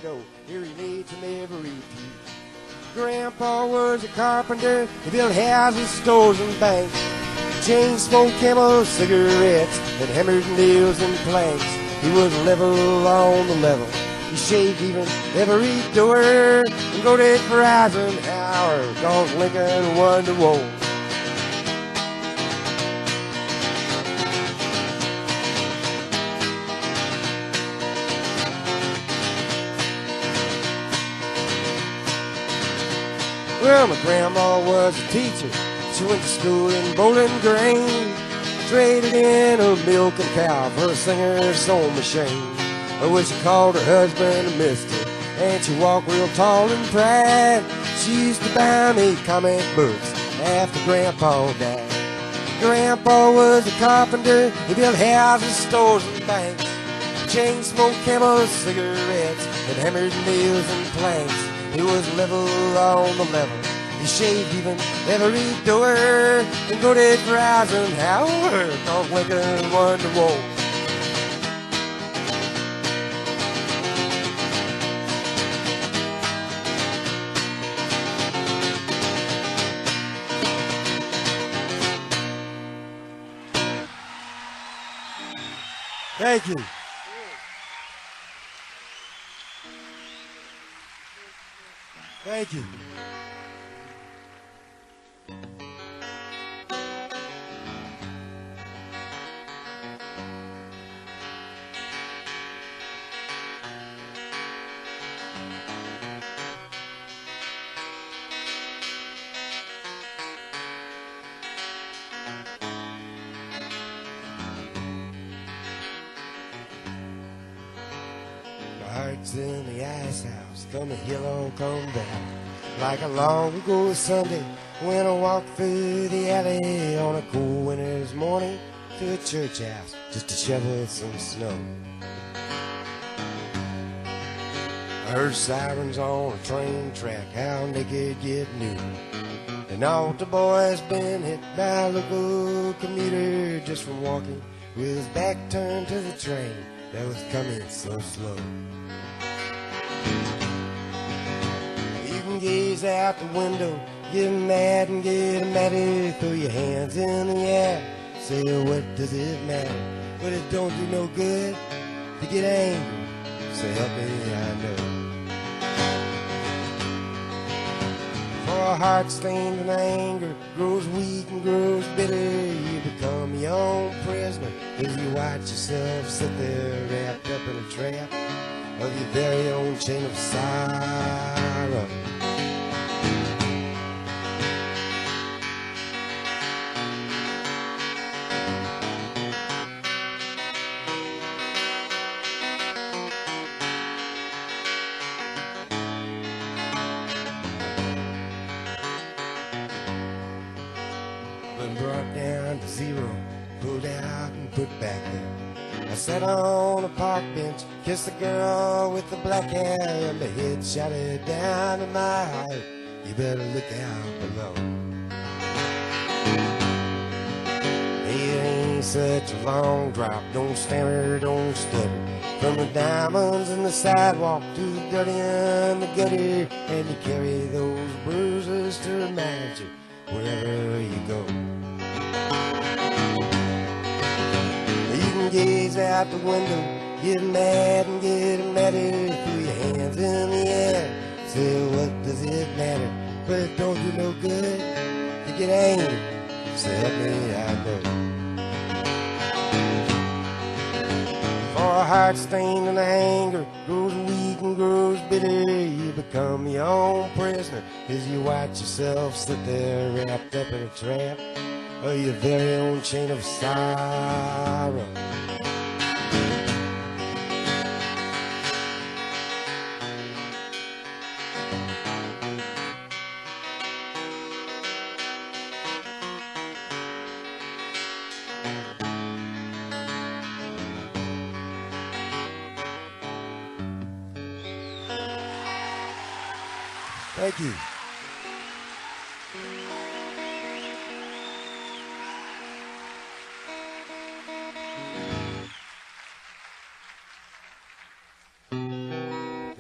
door. He relates from every pew. Grandpa was a carpenter. He built houses, stores, and banks. Chain smoked Camel cigarettes and hammered nails and planks. He was level on the level. He shaved even every door and voted for Eisenhower, cause Lincoln won the war. Well, my grandma was a teacher. She went to school in Bowling Green. Traded in her milk and cow for a singer sewing machine. When she called her husband a mister, and she walked real tall and proud. She used to buy me comic books after Grandpa died. Grandpa was a carpenter. He built houses, stores, and banks. Chain smoked Camel cigarettes and hammered nails and planks. He was level on the level. He shaved even every door and voted for Eisenhower, cause Lincoln won the war. Thank you. Thank you. Hearts in the ice house, come a hill on, come down. Like a long ago Sunday, when I walked through the alley on a cool winter's morning to a church house just to shovel some snow. I heard sirens on a train track, how naked get new. And all the boys been hit by a local commuter just from walking with his back turned to the train that was coming so slow. You can gaze out the window, get mad and get madder, throw your hands in the air, say what does it matter? But it don't do no good to get angry, say help me I know. For a heart stained in anger grows weak and grows bitter, you become your own prisoner as you watch yourself sit there wrapped up in a trap of your very own chain of sorrow. Been brought down to zero, pulled out and put back there. I sat on a park bench, kissed the girl with the black hair, and the head shouted down to my heart, you better look out below. It ain't such a long drop, don't stammer, don't stutter. From the diamonds in the sidewalk to the dirty and the gutter, and you carry those bruises to remind you wherever you go. You can gaze out the window, get mad and get madder, throw your hands in the air, say what does it matter? But it don't do no good to get angry, say help me I know. For a heart stained in anger grows weak and grows bitter, you become your own prisoner as you watch yourself sit there wrapped up in a trap of your very own chain of sorrow. Thank you.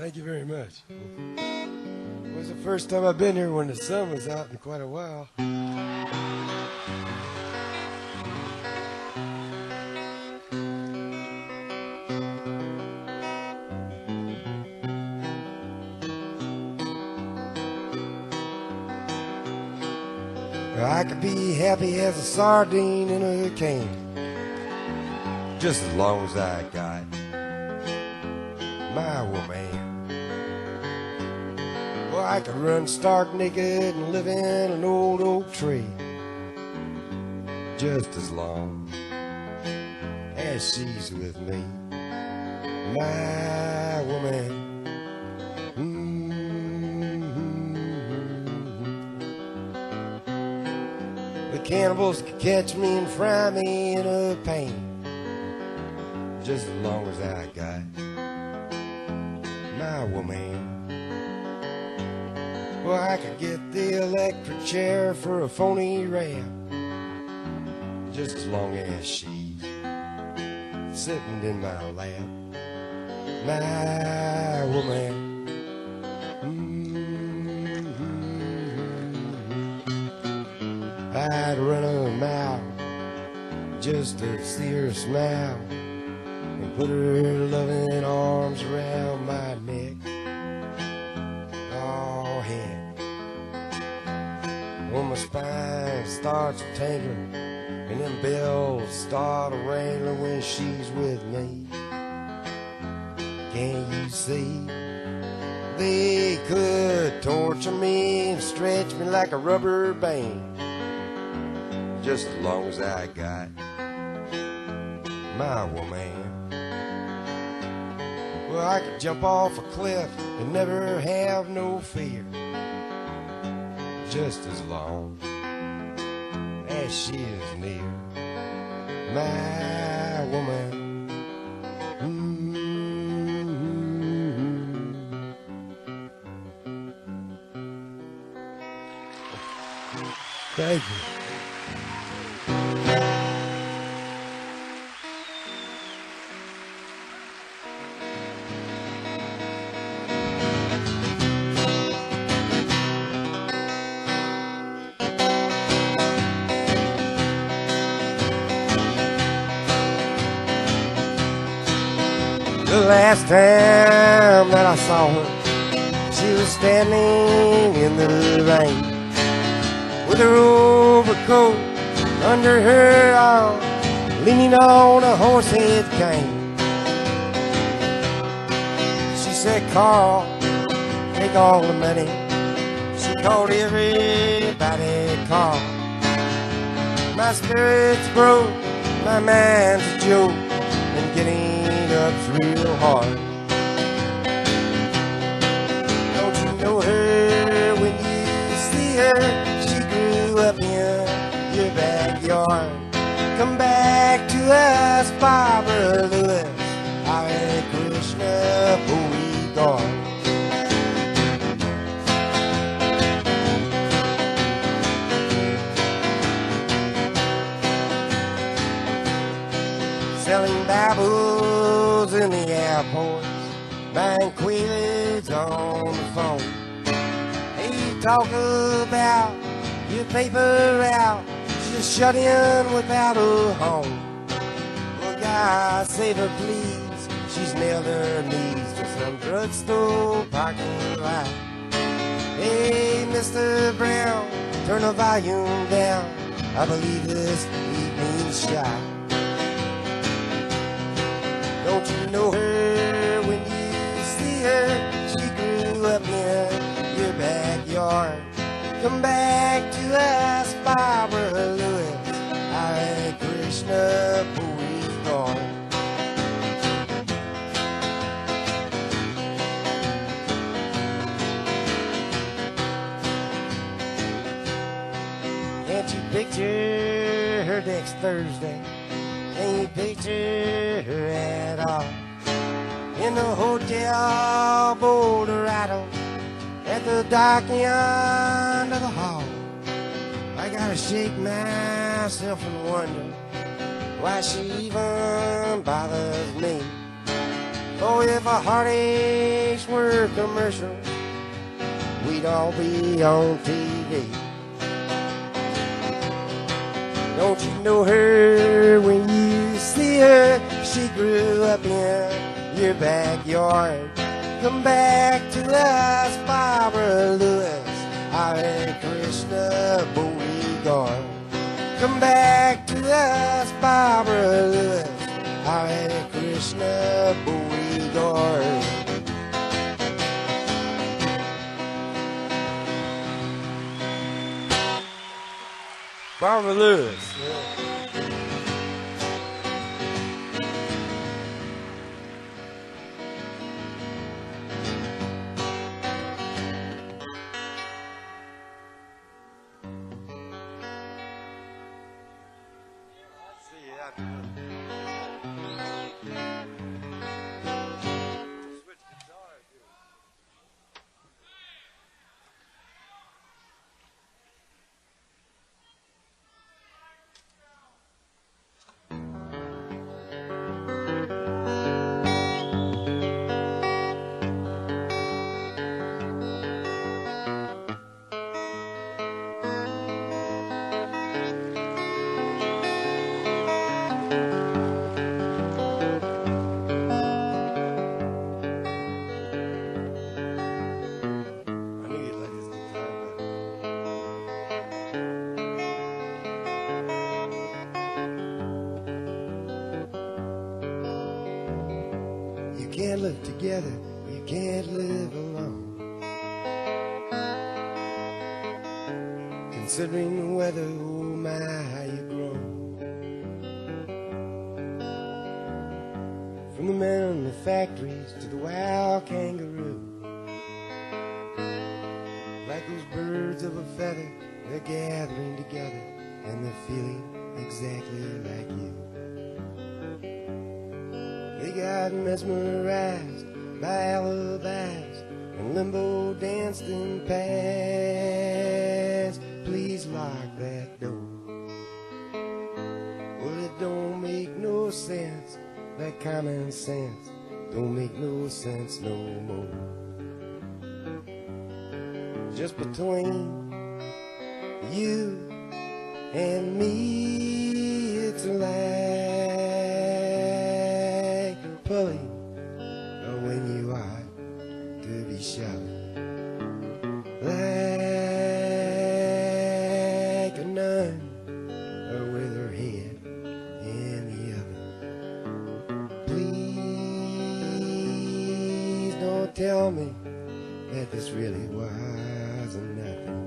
Thank you very much. It was the first time I've been here when the sun was out in quite a while. I could be happy as a sardine in a can, just as long as I got my woman. Well, I could run stark naked and live in an old oak tree, just as long as she's with me, my woman. Cannibals could catch me and fry me in a pan, just as long as I got my woman. Well, I could get the electric chair for a phony rap, just as long as she's sitting in my lap, my woman. I'd run a mile just to see her smile and put her loving arms around my neck. Oh, head. When my spine starts tingling and them bells start wrangling when she's with me. Can't you see? They could torture me and stretch me like a rubber band, just as long as I got my woman. Well, I could jump off a cliff and never have no fear, just as long as she is near, my woman. Thank you. The last time that I saw her, she was standing in the rain with her overcoat under her arm, leaning on a horsehead cane. She said, "Carl, take all the money." She called everybody Carl. My spirits broke, my mind's a joke, and getting up's real hard. Don't you know her when you see her? She grew up in your backyard. Come back to us, Barbara Lewis, Hare Krishna, Beauregard. Selling Bibles in the airports, buying Quaaludes on the phone. Hey, you talk about your paper route, she's shut in without a home. Well, God save her, please, she's nailed her knees to some drugstore parking lot. Hey, Mr. Brown, turn the volume down, I believe this evening's shot. Don't you know her when you see her? She grew up in your backyard. Come back to us, Barbara Lewis, Hare Krishna, Beauregard. Can't you picture her next Thursday? Can't you picture her at all? In the Hotel Boulderado, at the dock end of the hall. I gotta shake myself and wonder why she even bothers me. Oh, if a heartaches were commercial, we'd all be on TV. Don't you know her when you see her? She grew up in your backyard. Come back to us, Barbara Lewis, Hare Krishna Beauregard. Come back to us, Barbara Lewis, Hare Krishna Beauregard. Barbara Lewis. Can't live together, you can't live alone. Considering the weather, oh my, how you grow. From the men in the factories to the wild kangaroo. Like those birds of a feather, they're gathering together and they're feeling exactly like you. They got mesmerized by alibis and limbo danced in past. Please lock that door. Well, it don't make no sense. That common sense don't make no sense no more. Just between you and me, it's a lie. Pulling when you are to be shot like a nun with her head in the oven. Please don't tell me that this really wasn't nothing.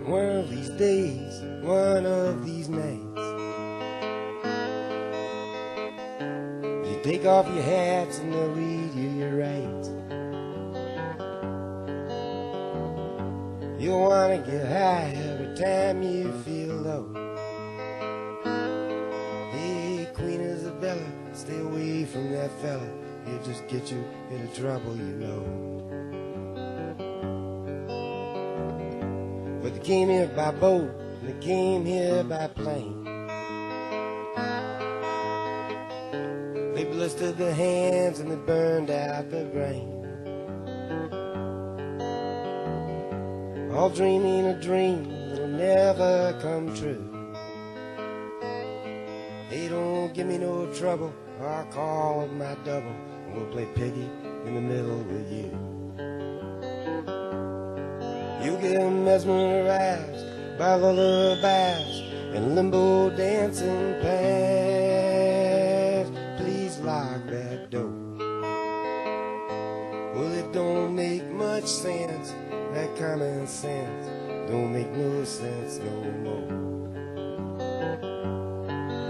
One of these days, one of these nights, you take off your hats and they'll read you your rights. You'll want to get high every time you feel low. Hey, Queen Isabella, stay away from that fella. He'll just get you into trouble, you know. But they came here by boat, and they came here by plane. They blistered their hands and they burned out their brain. All dreaming a dream that'll never come true. They don't give me no trouble, I'll call up my double, and we'll play piggy in the middle with you. You get mesmerized by lullabies and limbo dancing past. Please lock that door. Well, it don't make much sense. That common sense don't make no sense no more.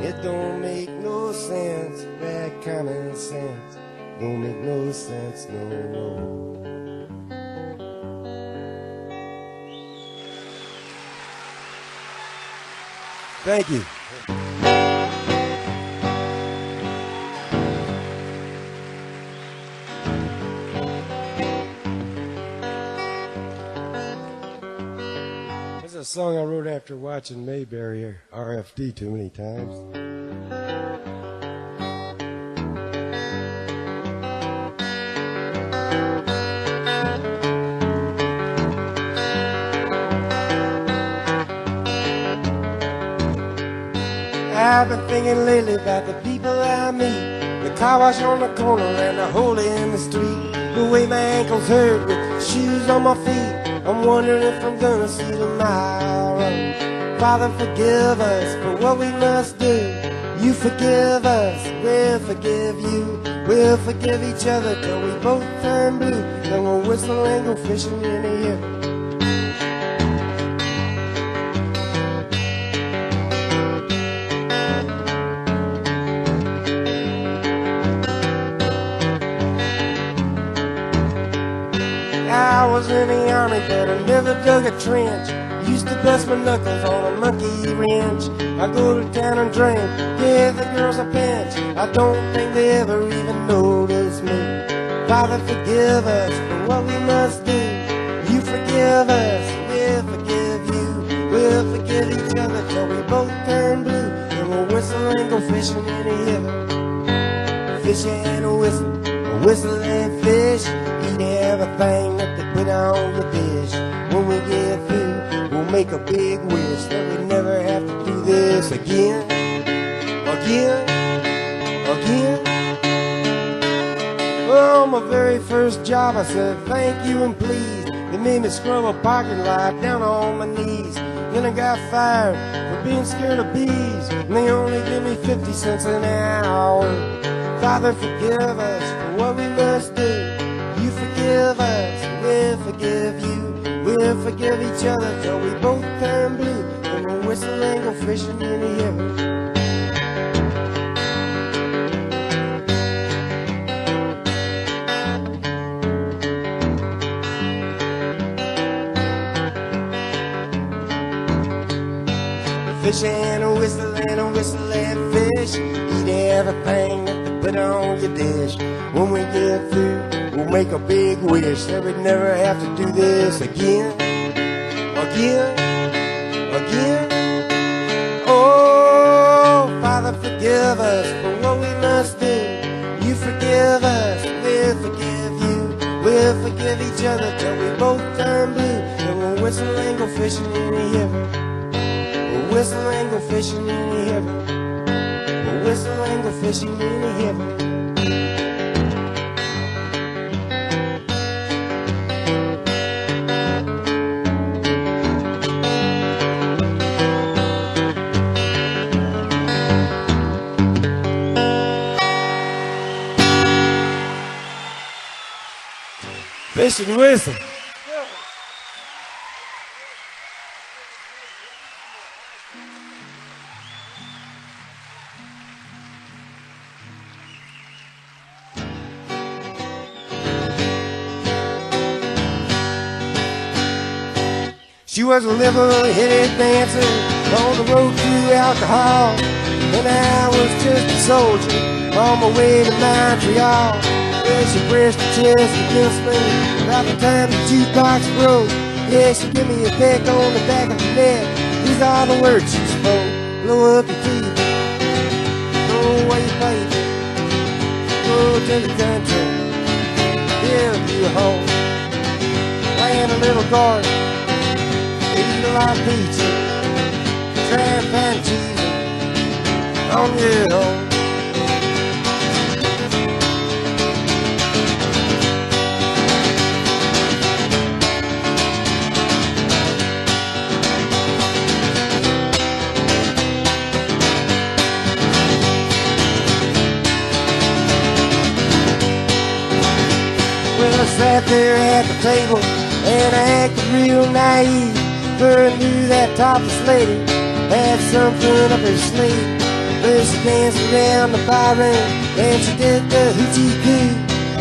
It don't make no sense, that common sense don't make no sense no more. Thank you. This is a song I wrote after watching Mayberry RFD too many times. I've been thinking lately about the people I meet, the car wash on the corner and the hole in the street, the way my ankles hurt with shoes on my feet. I'm wondering if I'm gonna see tomorrow. Father, forgive us for what we must do. You forgive us, we'll forgive you. We'll forgive each other till we both turn blue. Then we'll whistle and go fishing in the river. I was in the army, but I never dug a trench. Used to bust my knuckles on a monkey wrench. I go to town and drink, give the girls a pinch. I don't think they ever even notice me. Father, forgive us for what we must do. You forgive us, we'll forgive you. We'll forgive each other till we both turn blue. Then we'll whistle and go fishing in the river. Fish and whistle and fish. Eat everything that they put on the dish. When we get through, we'll make a big wish that we never have to do this again. Well, my very first job, I said thank you and please. They made me scrub a parking lot down on my knees. Then I got fired for being scared of bees, and they only give me 50 cents an hour. Father, forgive us for what we must do. You forgive us, we'll forgive you. We'll forgive each other till we both turn blue. And we'll whistle and go fishing in the river. Fish and a whistle and fish. Eat everything that they put on your dish. When we get through, we'll make a big wish that we'd never have to do this again. Oh, Father, forgive us for what we must do. You forgive us, we'll forgive you. We'll forgive each other till we both turn blue. Then we'll whistle and go fishing in the river. We'll whistle and go fishing in the river. We'll whistle and go fishing in the river. Fish and whistle. She was a level-headed dancer on the road to alcohol, and I was just a soldier on my way to Montreal. Yeah, she pressed her chest against me about the time the jukebox broke. Yeah, she gave me a peck on the back of the neck. These are the words she spoke. Blow up your teeth, throw away your baby, go to the country, build you a home, plant a little garden, eat a lot of pizza, try and find cheese on your own. Sat there at the table and I acted real naive, for I knew that topless lady had something up her sleeve. But she danced around the barroom and she did the hoochie coo.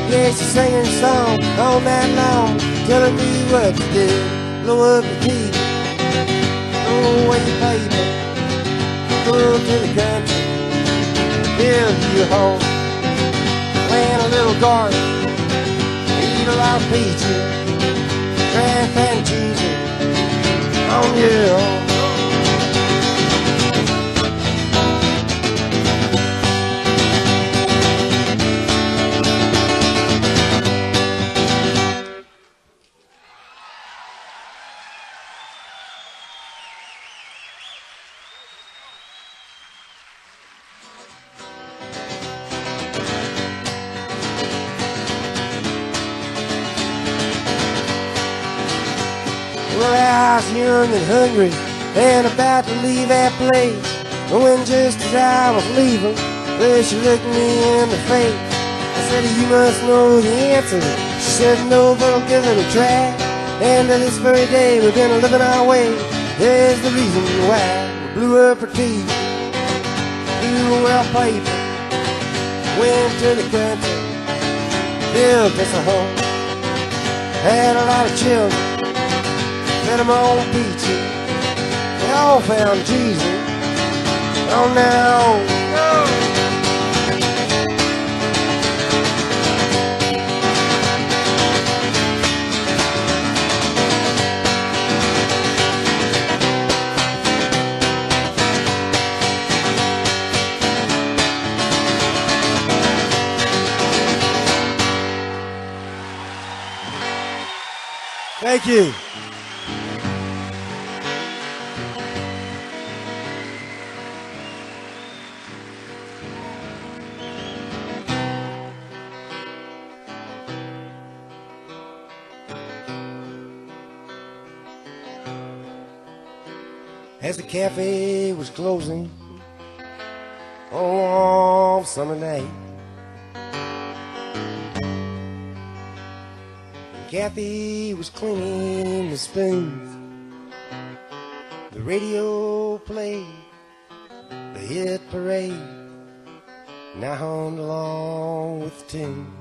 Yeah, she sang her song all night long, telling me what to do. Blow up your TV, throw away your paper, go to the country, build you a home, plant a little garden, eat a lot of peaches, try and find Jesus on your own. Well, I was young and hungry and about to leave that place. And when just as I was leaving, well, she looked me in the face. I said, you must know the answer. She said, no, but I'll give it a try. And to this very day, we've been living our way. Here's the reason why. We blew up her teeth, blew well paper, went to the country, built us a home, had a lot of children, fed them on peaches. They all found Jesus on their own. Thank you. As the cafe was closing on a warm summer night, Kathy was cleaning the spoons. The radio played the hit parade, and I hummed along with the tune.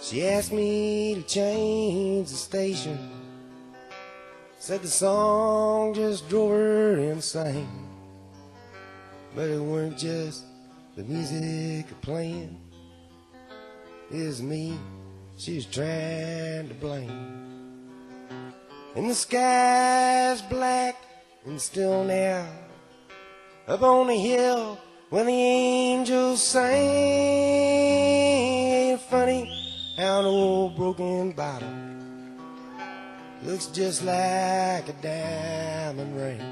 She asked me to change the station, said the song just drove her insane. But it weren't just the music playing, it was me she was trying to blame. And the sky's black and still now, up on the hill when the angels sing. Ain't it funny how an old broken bottle looks just like a diamond ring,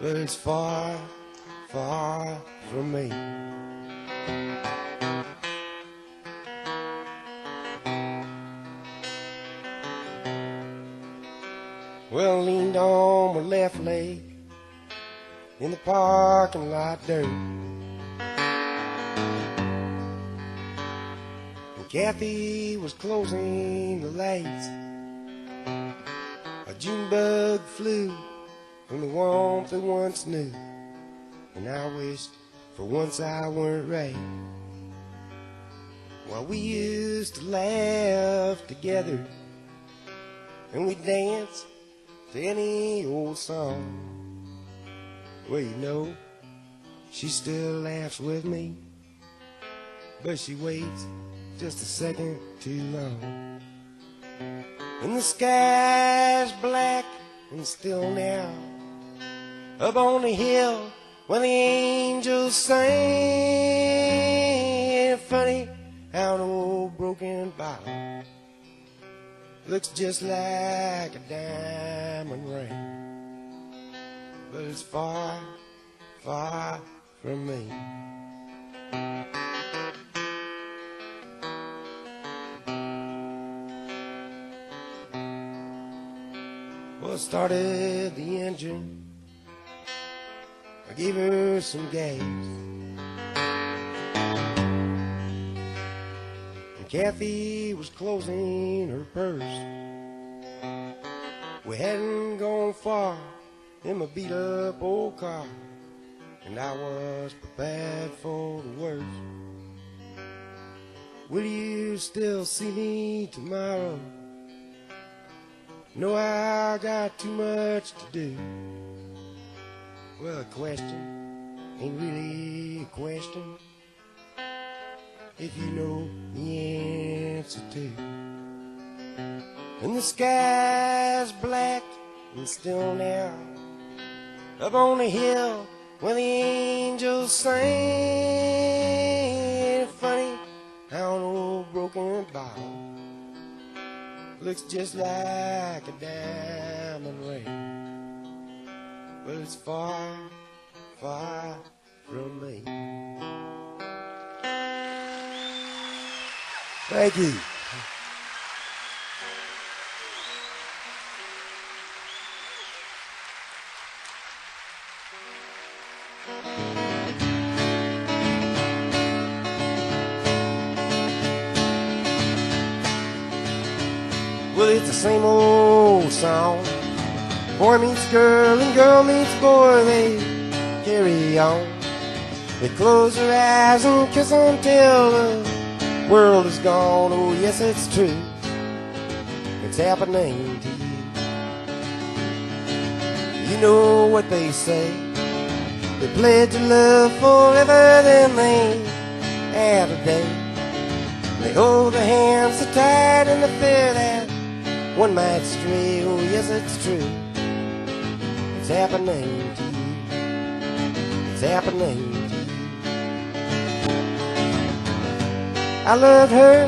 but it's far, far from me. Well, I leaned on my left leg in the parking lot dirt, and Kathy was closing the lights. A June bug flew from the warmth that once knew, and I wished for once I weren't right. While we used to laugh together, and we'd dance to any old song. Well, you know, she still laughs with me, but she waits just a second too long. And the sky's black and still now, up on the hill when the angels sing. Ain't it funny how an old broken bottle looks just like a diamond ring, but it's far, far from me. Well, I started the engine, I gave her some gas, and Kathy was closing her purse. We hadn't gone far in my beat-up old car and I was prepared for the worst. Will you still see me tomorrow? No, I got too much to do. Well, a question ain't really a question if you know the answer to. And the sky's black and still now, up on the hill where the angels sing. Funny how an old broken bottle looks just like a diamond ring. But it's far, far from me. Thank you. Well, it's the same old song. Boy meets girl and girl meets boy, they carry on. They close their eyes and kiss until the world is gone. Oh, yes, it's true. It's happening to you. You know what they say. They pledge your love forever, then they add a day. They hold their hands so tight and they fear that one might stray. Oh, yes, it's true. It's happening to you. It's happening to you. I loved her,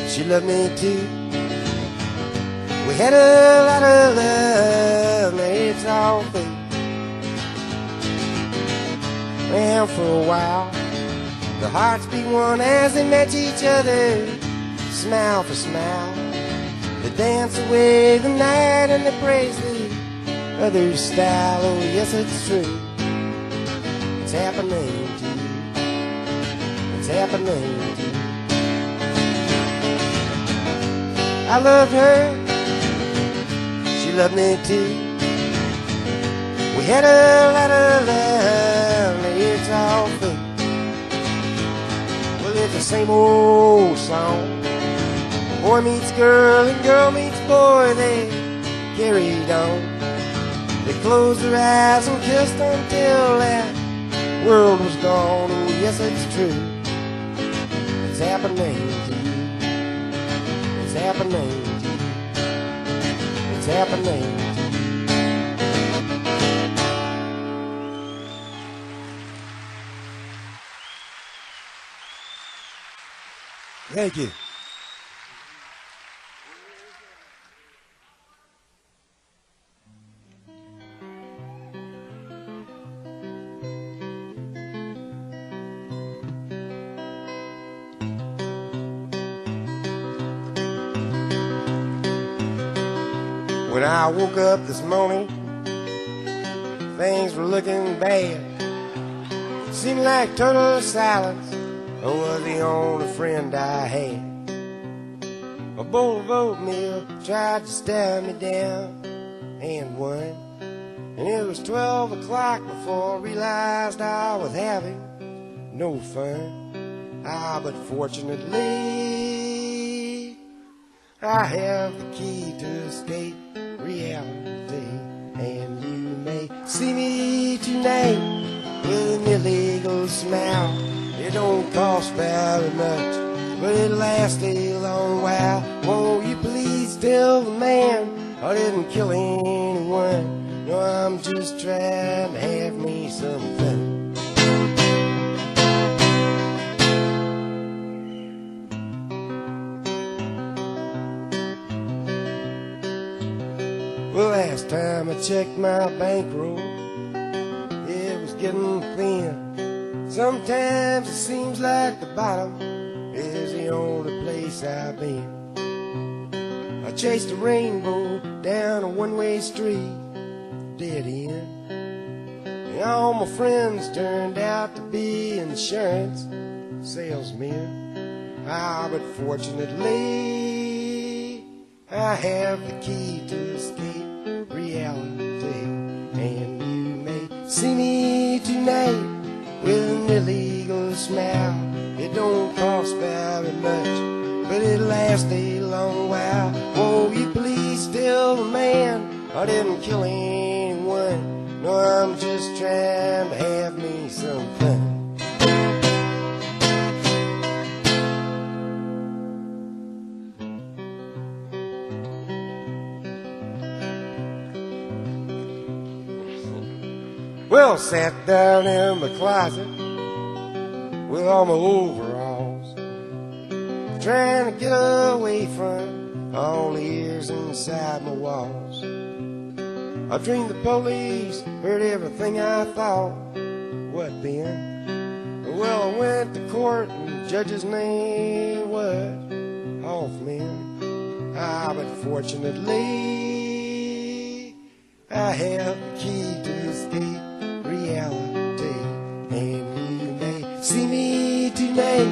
she loved me too. We had a lot of love, now it's all fake. And for a while, the hearts beat one as they met each other, smile for smile. They dance away the night and they praise the other's style. Oh, yes, it's true. It's happening to you. It's happening to you. I loved her, she loved me too. We had a lot of love, now it's all fake. Well, it's the same old song. Boy meets girl and girl meets boy, they carried on. They closed their eyes and kissed until that world was gone. Oh, yes, it's true. It's happening to you. It's happening to you. It's happening to you. Thank you. When I woke up this morning, things were looking bad. Seemed like total silence was the only friend I had. A bowl of oatmeal tried to stare me down and won. And it was 12 o'clock before I realized I was having no fun. But fortunately, I have the key to escape reality. And you may see me tonight with an illegal smile. It don't cost very much, but it lasts a long while. Won't you please tell the man I didn't kill anyone? No, I'm just trying to have me some fun. Well, last time I checked my bankroll, it was getting thin. Sometimes it seems like the bottom is the only place I've been. I chased a rainbow down a one-way street, dead end. And all my friends turned out to be insurance salesmen. But fortunately, I have the key to escape reality. And you may see see me tonight with an illegal smile. It don't cost very much, but it lasts a long while. Won't you please tell the man I didn't kill anyone? No, I'm just trying to have me some fun. Well, sat down in my closet with all my overalls, trying to get away from all the ears inside my walls. I dreamed the police heard everything I thought. What then? Well, I went to court and the judge's name was Hoffman. But fortunately, I have the key to escape reality, and you may see me tonight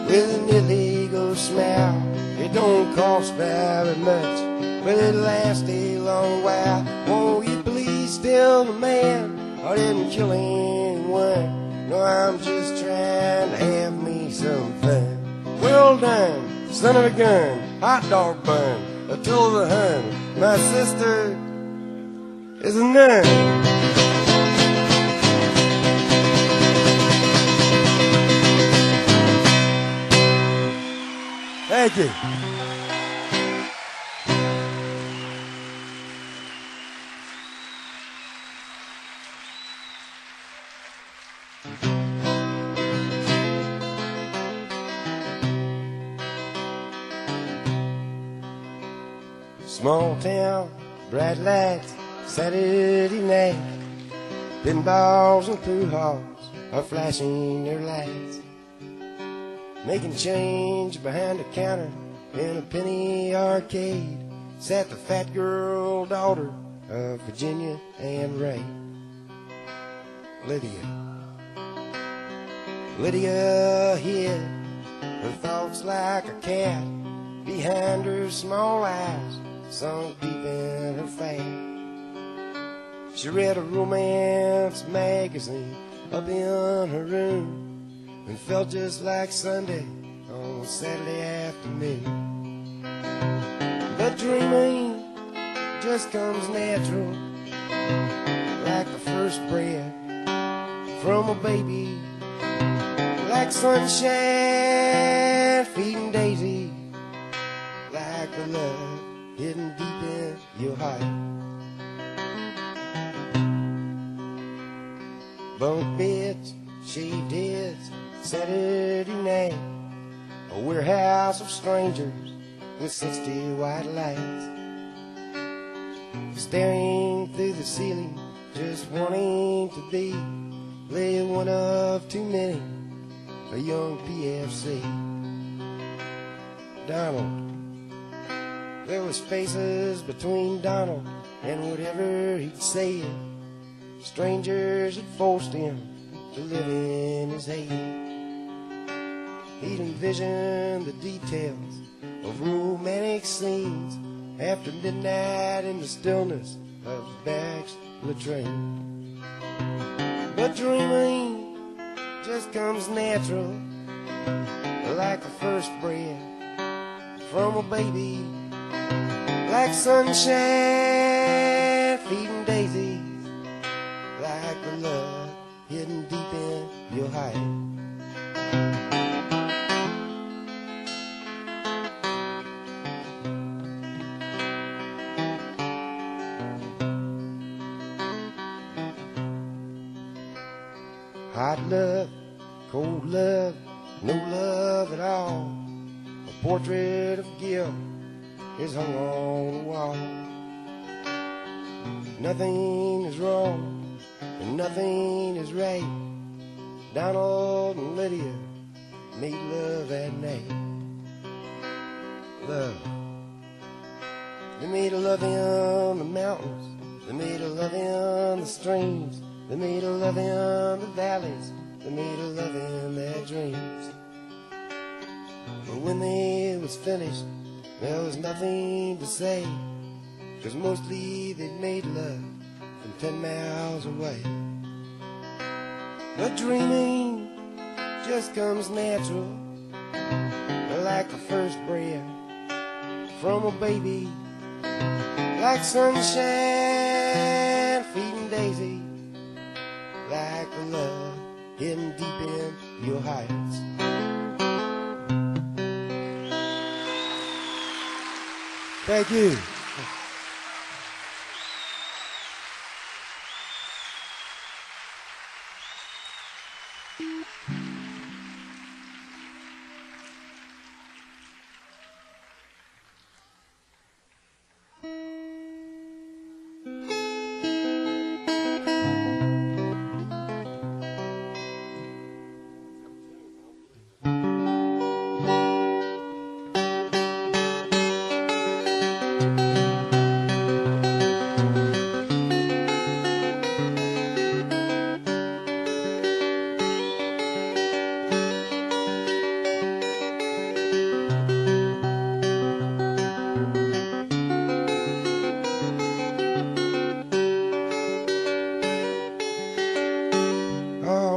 with an illegal smile. It don't cost very much, but it lasts a long while. Won't you please tell the man I didn't kill anyone? No, I'm just trying to have me some fun. Well done, son of a gun, hot dog bun, I told the hun, my sister is a nun. Thank you. Small town, bright lights, Saturday night. Pinballs and pool halls are flashing their lights, making change behind the counter in a penny arcade. Sat the fat girl daughter of Virginia and Ray. Lydia hid her thoughts like a cat behind her small eyes, sunk deep in her fat. She read a romance magazine up in her room and felt just like Sunday on Saturday afternoon. But dreaming just comes natural, like the first breath from a baby, like sunshine feeding daisies, like the love hidden deep in your heart. Bunk beds, shaved heads, Saturday night, a warehouse of strangers with 60 white lights, staring through the ceiling, just wanting to be lay one of too many, a young PFC. Donald, there was spaces between Donald and whatever he'd said. Strangers had forced him to live in his head. He'd envisioned the details of romantic scenes after midnight in the stillness of the back latrine. But dreaming just comes natural, like the first breath from a baby, like sunshine feeding daisies, like the love hidden deep in your heart. Hot love, cold love, no love at all. A portrait of Gil is hung on the wall. Nothing is wrong and nothing is right. Donald and Lydia made love at night. Love. They made a love in the mountains. They made a love in the streams. They made a love in the valleys. They made a love in their dreams. But when they was finished, there was nothing to say, 'cause mostly they made love from 10 miles away. But dreaming just comes natural, like the first breath from a baby, like sunshine feeding daisy, like the love hidden deep in your heights. Thank you.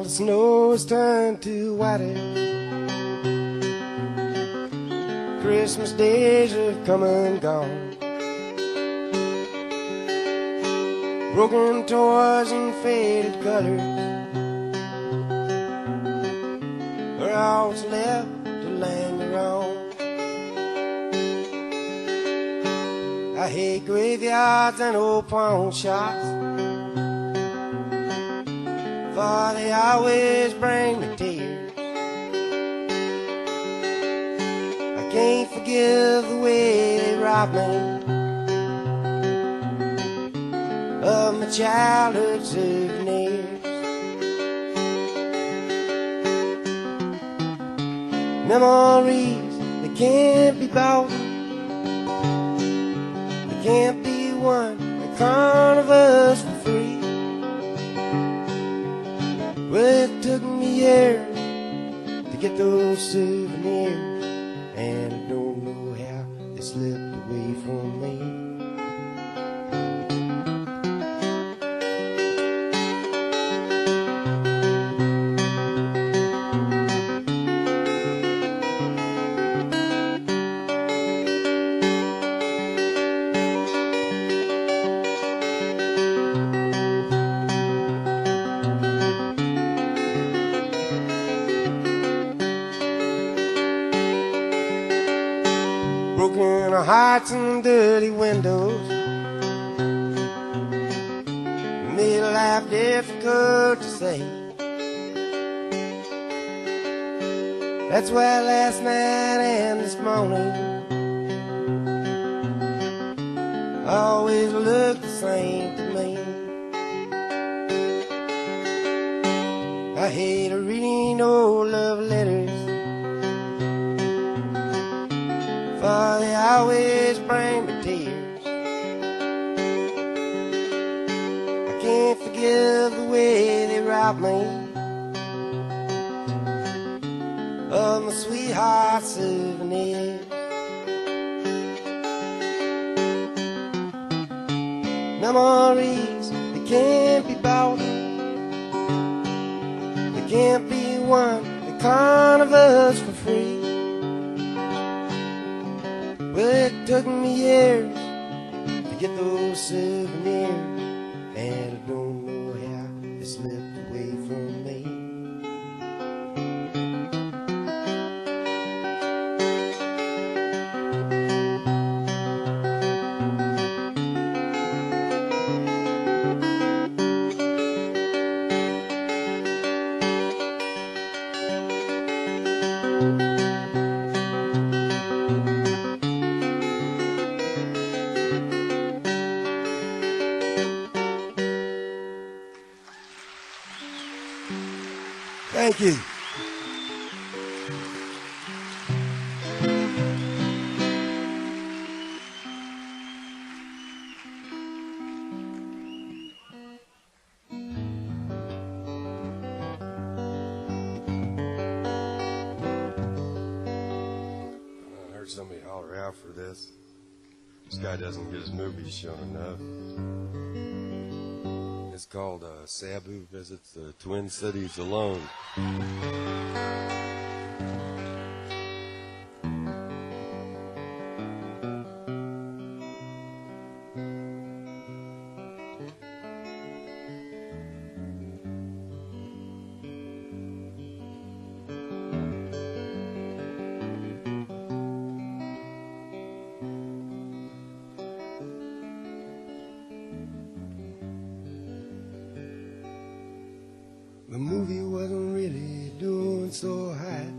Snow's turned to whiter, Christmas days have come and gone, broken toys and faded colors are all that's left to linger on. I hate graveyards and old pawn shops, for they always bring me tears. I can't forgive the way they robbed me of my childhood souvenirs. Memories that can't be bought, they can't be won, they come of us for free. Well, it took me years to get those souvenirs, and I don't know how they slipped away from me. Broken hearts and dirty windows made life difficult to say. That's why last night and this morning always look the same to me. I hate reading old love letters, for they always bring me tears. I can't forgive the way they robbed me of my sweetheart's souvenirs. Memories that can't be bought, they can't be won, they come of us for free. Well, it took me years to get those souvenirs, and I don't know how they slipped away from me. Thank you. I heard somebody holler out for this. This guy doesn't get his movies shown enough. is called Sabu Visits the Twin Cities Alone. The movie wasn't really doing so hot,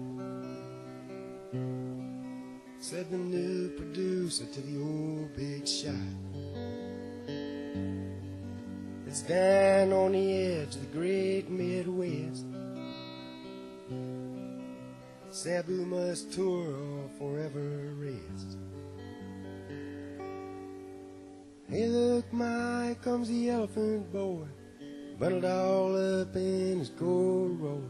said the new producer to the old big shot. It's down on the edge of the great Midwest. Sabu must tour or forever rest. Hey look, Mike, comes the elephant boy, bundled all up in his gold roller,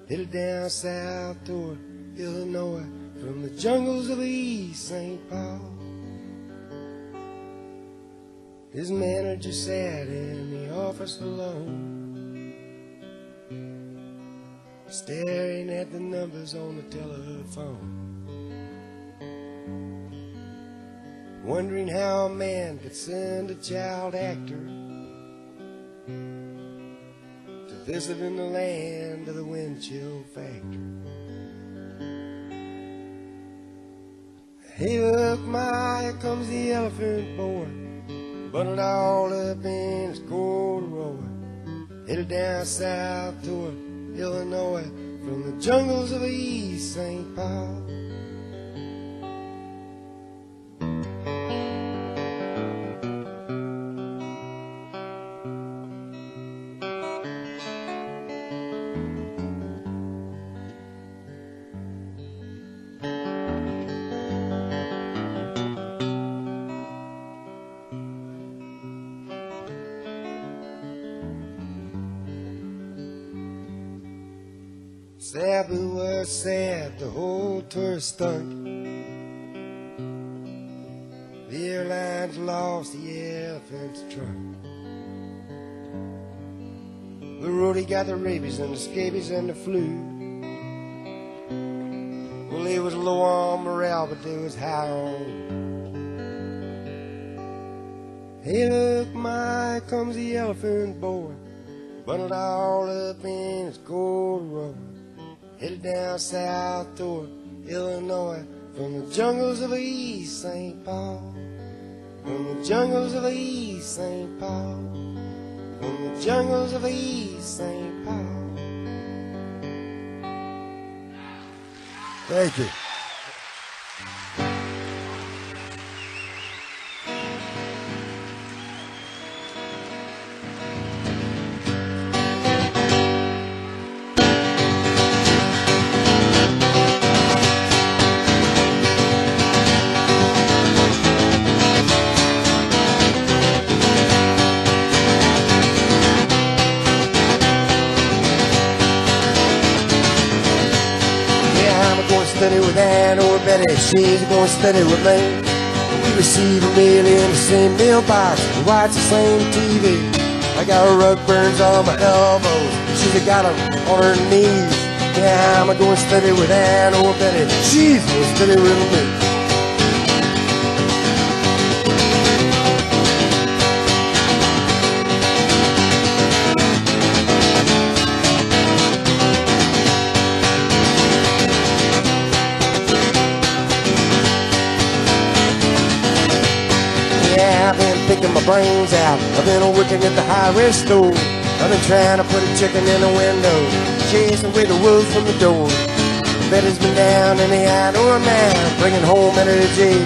headed down south toward Illinois from the jungles of East St. Paul. His manager sat in the office alone, staring at the numbers on the telephone, wondering how a man could send a child actor visit in the land of the wind chill factory. Hey look, Mike, comes the elephant boy, bundled all up in his gold roller, headed down south toward Illinois from the jungles of East St. Paul. Sabu was sad, the whole tour stunk. The airlines lost the elephant's trunk. The roadie got the rabies and the scabies and the flu. Well, they was low on morale, but they was high on. Hey look, Mike, comes the elephant boy, bundled all up in his gold rubber, headed down south toward Illinois from the jungles of East St. Paul. From the jungles of East St. Paul. From the jungles of East St. Paul. Thank you. Study with Ann or Betty, she's going to study with me. We receive a meal in the same mailbox, we watch the same TV. I got rug burns on my elbows, she's got them on her knees. Yeah, I'm going to study with Ann or Betty, she's going to study with me. I've been picking my brains out, I've been working at the high-risk store. I've been trying to put a chicken in the window, chasing away the wolves from the door. Betty's been down in the outdoor man, bringing home energy.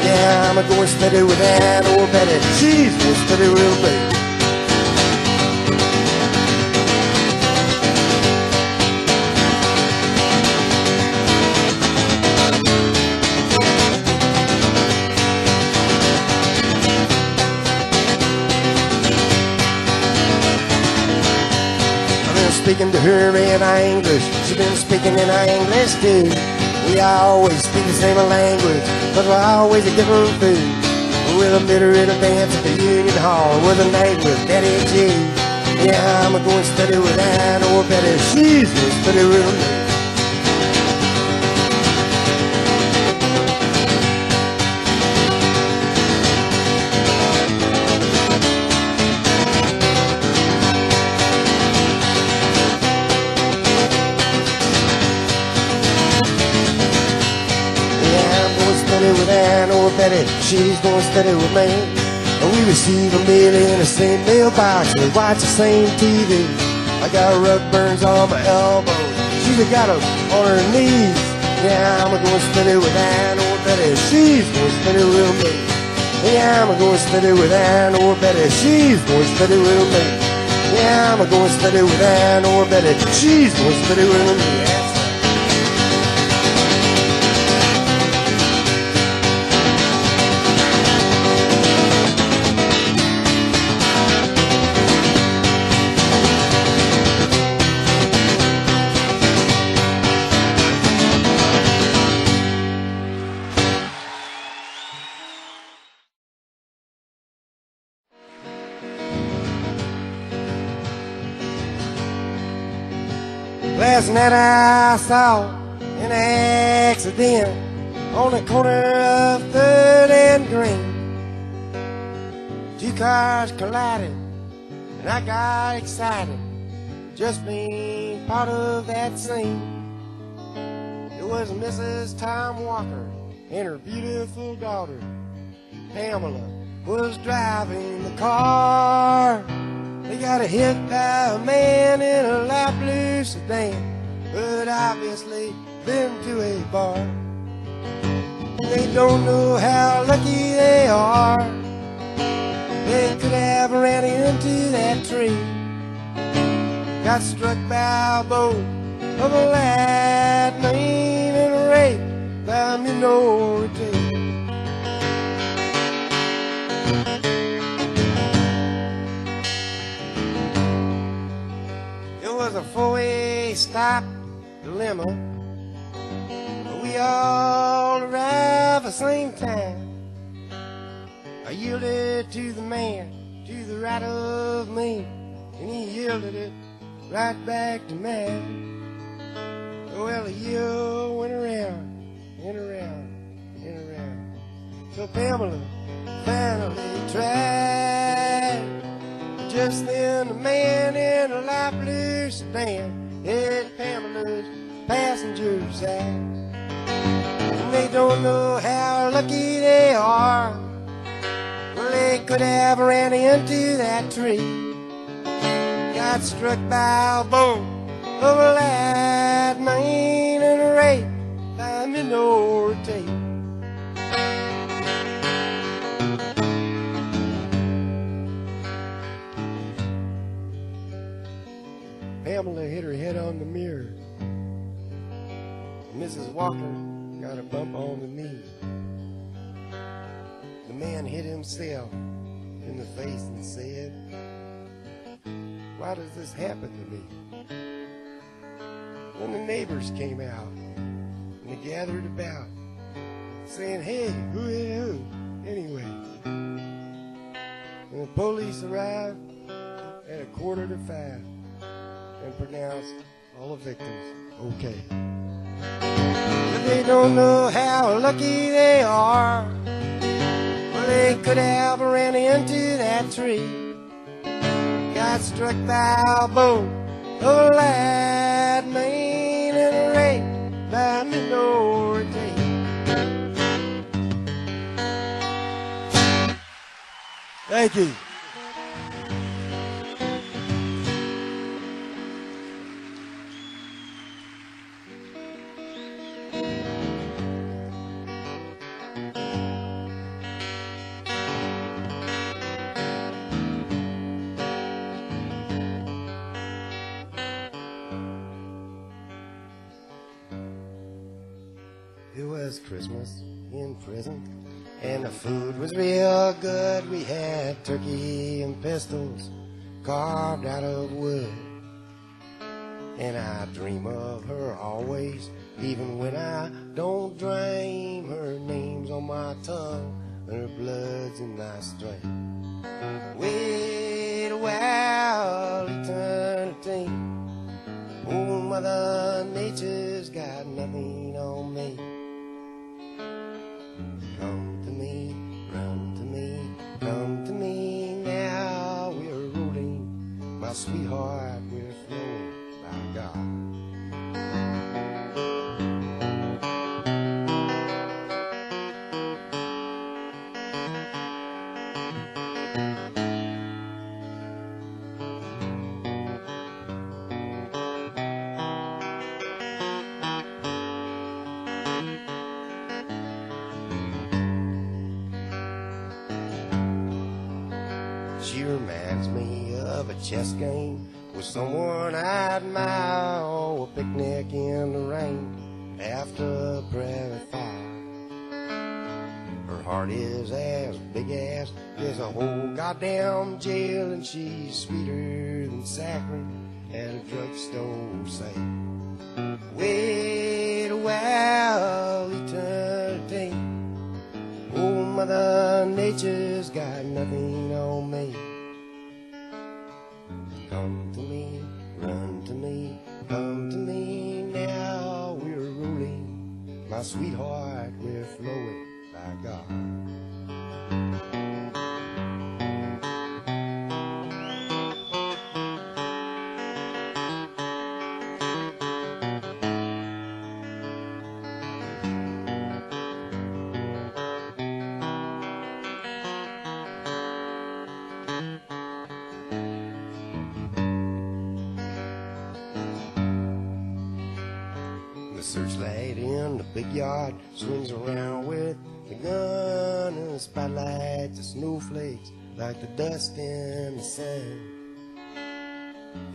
Yeah, I'm going steady with Ann or Betty, she's going steady real big. Speaking to her in English, she's been speaking in English too. We always speak the same language, but we're always a different food. with a little dance at the Union Hall with a night with Daddy G. Yeah, I'm going steady with Ann, or better, she's going steady with me. With Ann or Betty, she's going steady with me. And we receive a mail in the same mailbox, and we watch the same TV. I got rug burns on my elbows, she's got them on her knees. Yeah, I'm going steady with Ann or Betty, she's going steady with me. Yeah, I'm going steady with Ann or Betty, she's going steady with me. Yeah, I'm going steady with Ann or Betty, she's going steady with me. Last night I saw an accident on the corner of 3rd and Green. 2 cars collided and I got excited just being part of that scene. It was Mrs. Tom Walker and her beautiful daughter Pamela was driving the car. They got hit by a man in a light blue sedan, but obviously been to a bar. They don't know how lucky they are. They could have ran into that tree. Got struck by a bolt of a lightning and raped by a minority. It was a 4-way stop dilemma. We all arrived at the same time. I yielded to the man to the right of me, and he yielded it right back to me. Well, the year went around and around and around, till Pamela finally tried. Just then the man in the light blue sedan hit Pamela's passenger side. And they don't know how lucky they are. Well, they could have ran into that tree. Got struck by a bolt of a lightning and raped by a minority. Pamela hit her head on the mirror. Mrs. Walker got a bump on the knee. The man hit himself in the face and said, "Why does this happen to me?" Then the neighbors came out and they gathered about, saying, "Hey, who hit who anyway?" And the police arrived at 4:45 and pronounced all the victims okay. But they don't know how lucky they are. Well, they could have ran into that tree. Got struck by a bolt of lightning and raped by a minority. Thank you. It was Christmas in prison, and the food was real good. We had turkey and pistols carved out of wood. And I dream of her always, even when I don't dream. Her name's on my tongue and her blood's in my strength. Wait a while, eternity. Old Mother Nature's got nothing on me. Come to me, run to me, come to me now. We're rolling, my sweetheart, we're flowing, by God. She reminds me of a chess game with someone I admire, or a picnic in the rain after a prairie fire. Her heart is as big as there's a whole goddamn jail, and she's sweeter than saccharin at a drugstore sale. Wait a while, eternity. Old Mother Nature's got nothing on me. Come to me, run to me, come to me now. We're rolling, my sweetheart, we're flowing, by God. The searchlight in the big yard swings around with the gun, and the spotlights are snowflakes like the dust in the sun.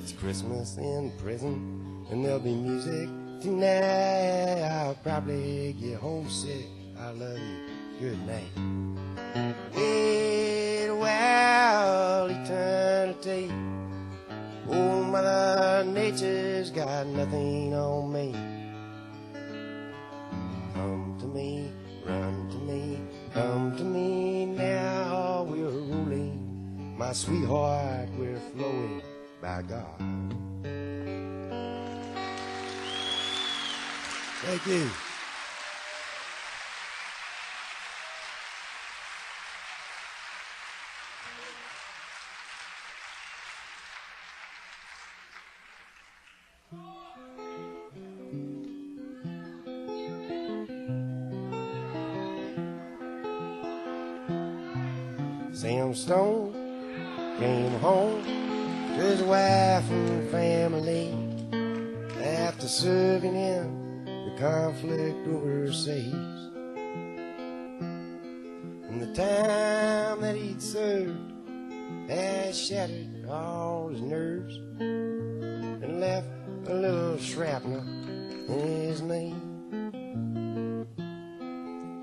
It's Christmas in prison, and there'll be music tonight. I'll probably get homesick. I love you. Good night. Wait a while, eternity. Old Mother Nature's got nothing on me. Come to me, run to me, come to me now. We're rolling, my sweetheart, we're flowing, by God. Thank you. Sam Stone came home to his wife and family after serving in the conflict overseas. And the time that he'd served had shattered all his nerves and left a little shrapnel in his knee.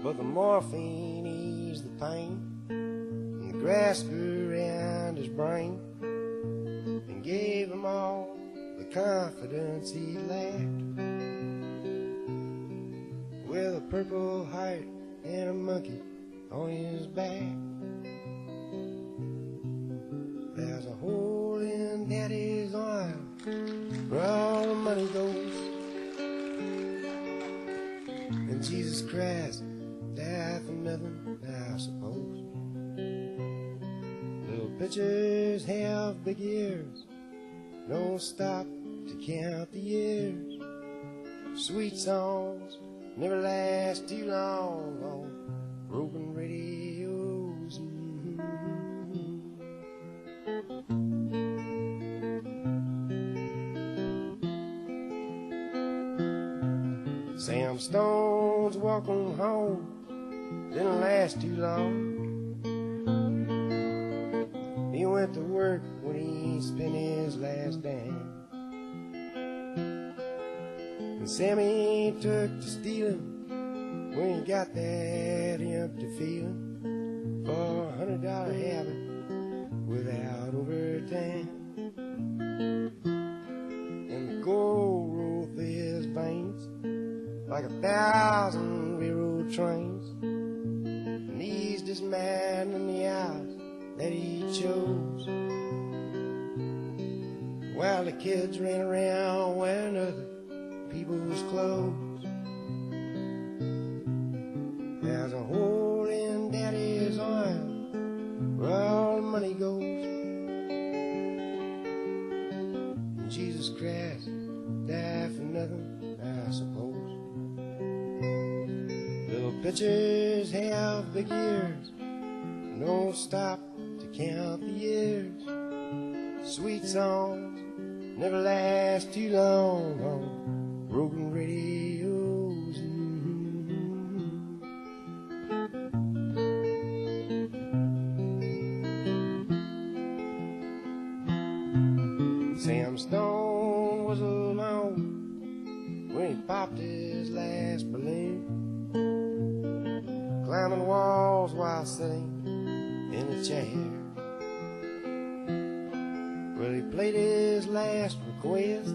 But the morphine eased the pain, grasped around his brain and gave him all the confidence he lacked. With a purple heart and a monkey on his back, there's a hole in Daddy's arm where all the money goes, and Jesus Christ died for nothing, I suppose. Pitchers have big ears, don't stop to count the years. Sweet songs never last too long on broken radios. Sam Stone's walking home didn't last too long. He went to work when he spent his last dime, and Sammy took to stealing when he got that empty feeling for $100 habit without overtime. And the gold rolled through his veins like 1,000 railroad trains, and eased this man in the house that he chose. While the kids ran around wearing other people's clothes. There's a hole in Daddy's arm where all the money goes. And Jesus Christ died for nothing, I suppose. Little pitchers have big ears, don't stop to count the years. Sweet songs never last too long on broken radios. Sam Stone was alone when he popped his last balloon, climbing walls while sitting in a chair. Well, he played his last request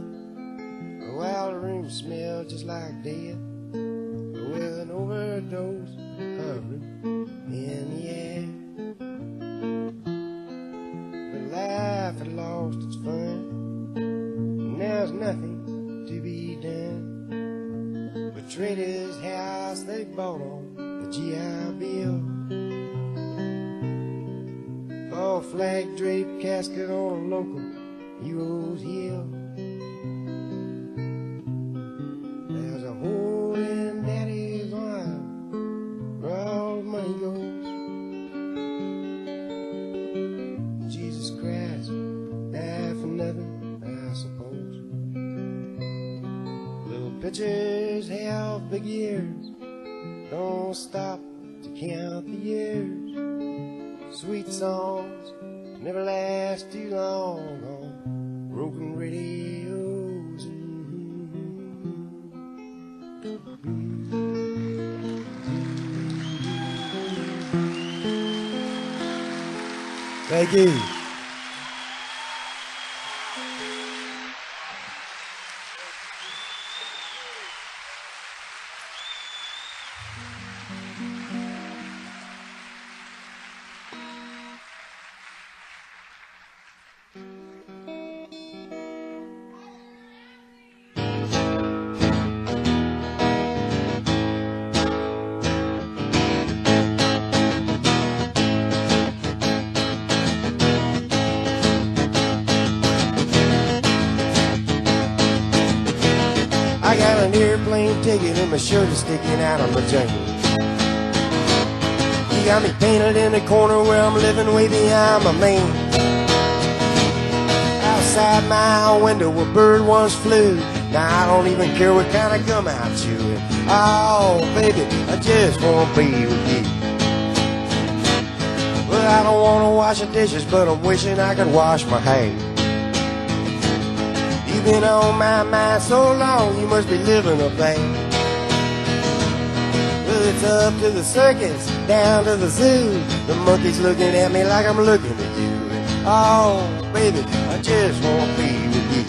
while the room smelled just like death, with an overdose hovering in the air. But life had lost its fun, and there's nothing to be done but trade his house they bought on the GI Bill. A flag draped casket on a local hero's hill. There's a hole in Daddy's arm where all the money goes. Jesus Christ died for nothing, I suppose. Little pitchers have big ears, don't stop to count the years. Sweet songs never last too long on broken radios. Thank you. I got an airplane ticket and my shirt is sticking out of my jungle. You got me painted in the corner where I'm living way behind my man. Outside my window a bird once flew. Now I don't even care what kind of gum I'm chewing. Oh baby, I just wanna be with you. Well, I don't wanna wash the dishes, but I'm wishing I could wash my hair. You've been on my mind so long, you must be living up there. Well, it's up to the circus, down to the zoo. The monkey's looking at me like I'm looking at you. Oh, baby, I just wanna be with you.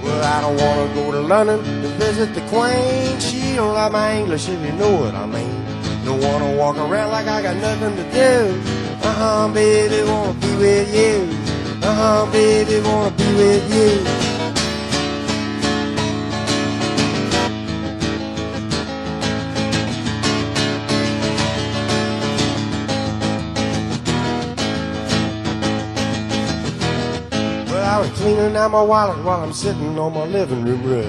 Well, I don't wanna go to London to visit the Queen. She don't like my English, if you know what I mean. Don't wanna walk around like I got nothing to do. Baby, wanna be with you. Baby, wanna be with you. Well, I was cleaning out my wallet while I'm sitting on my living room rug.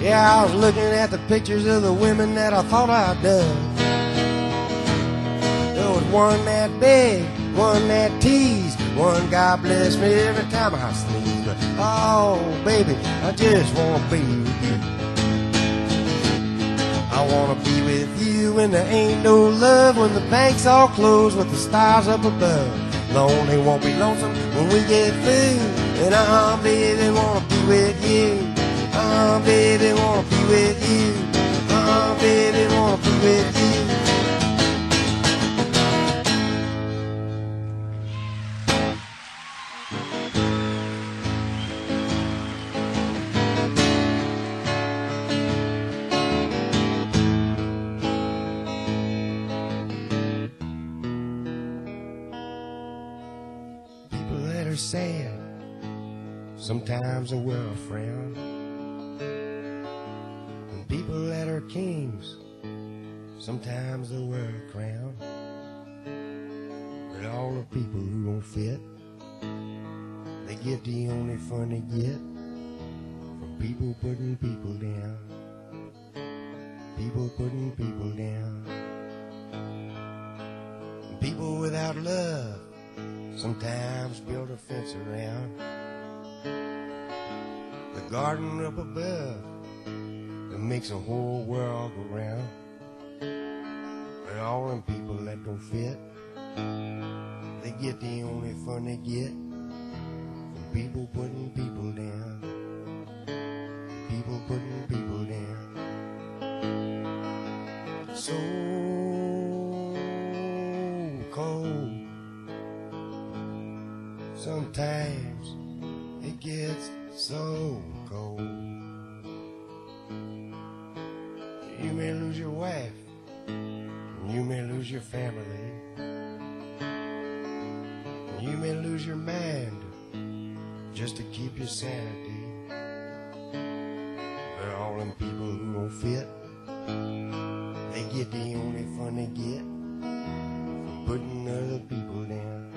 Yeah, I was looking at the pictures of the women that I thought I'd done. There was one that big, one that teased, one God bless me every time I sneeze. But oh baby, I just wanna be with you. I wanna be with you when there ain't no love, when the banks all closed with the stars up above. Lonely won't be lonesome when we get food. And baby, wanna be with you. Baby, wanna be with you. Baby, wanna be with you. sad, sometimes they wear a frown. And people that are kings, sometimes they wear a crown. But all the people who don't fit, they get the only fun they get from people putting people down. People putting people down. And people without love sometimes build a fence around the garden up above that makes the whole world go round. But all them people that don't fit, they get the only fun they get from people putting people down. People putting people down. So cold. Sometimes it gets so cold. You may lose your wife, you may lose your family, you may lose your mind just to keep your sanity. But all them people who don't fit, they get the only fun they get from putting other people down.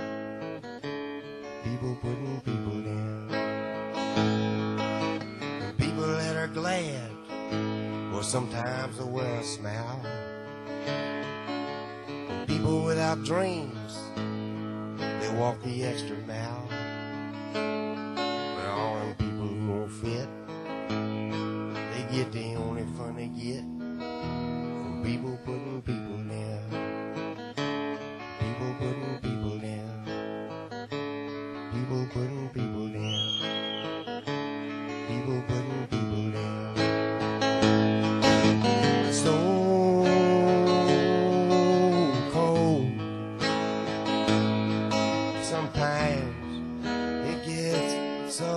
People putting people down. And people that are glad, well, sometimes they wear a smile. And people without dreams, they walk the extra mile. But all them people who don't fit, they get the only fun they get from people putting people down. People putting people down. People putting people down. People putting people down. So cold. Sometimes it gets so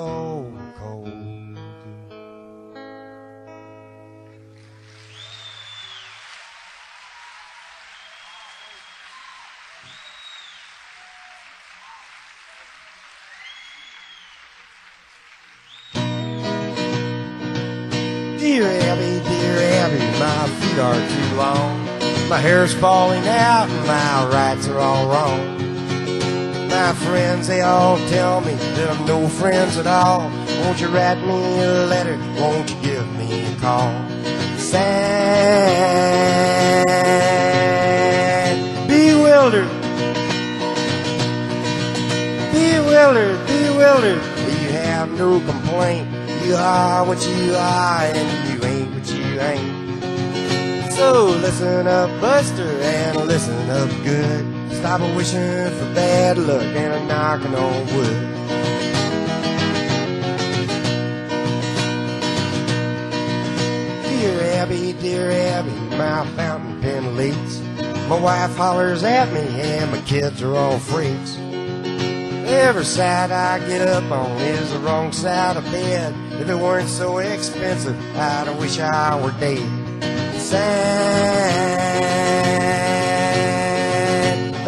cold. Dear Abby, my feet are too long. My hair's falling out and my rights are all wrong. My friends, they all tell me that I'm no friends at all. Won't you write me a letter? Won't you give me a call? Sad, bewildered, bewildered, bewildered. You have no complaint. You are what you are and you ain't what you ain't. So listen up, Buster, and listen up good. Stop wishing for bad luck and a knocking on wood. Dear Abby, my fountain pen leaks. My wife hollers at me and my kids are all freaks. Every side I get up on is the wrong side of bed. If it weren't so expensive, I'd wish I were dead. Sad,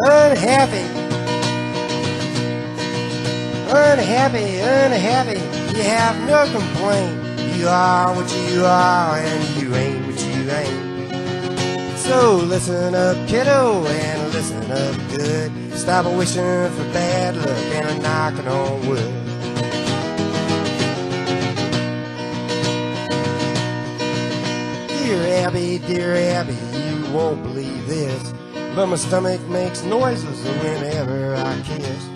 unhappy, unhappy, unhappy. You have no complaint. You are what you are and you ain't what you ain't. So listen up, kiddo, and listen up good. Stop wishing for bad luck and a knocking on wood. Dear Abby, you won't believe this, but my stomach makes noises whenever I kiss.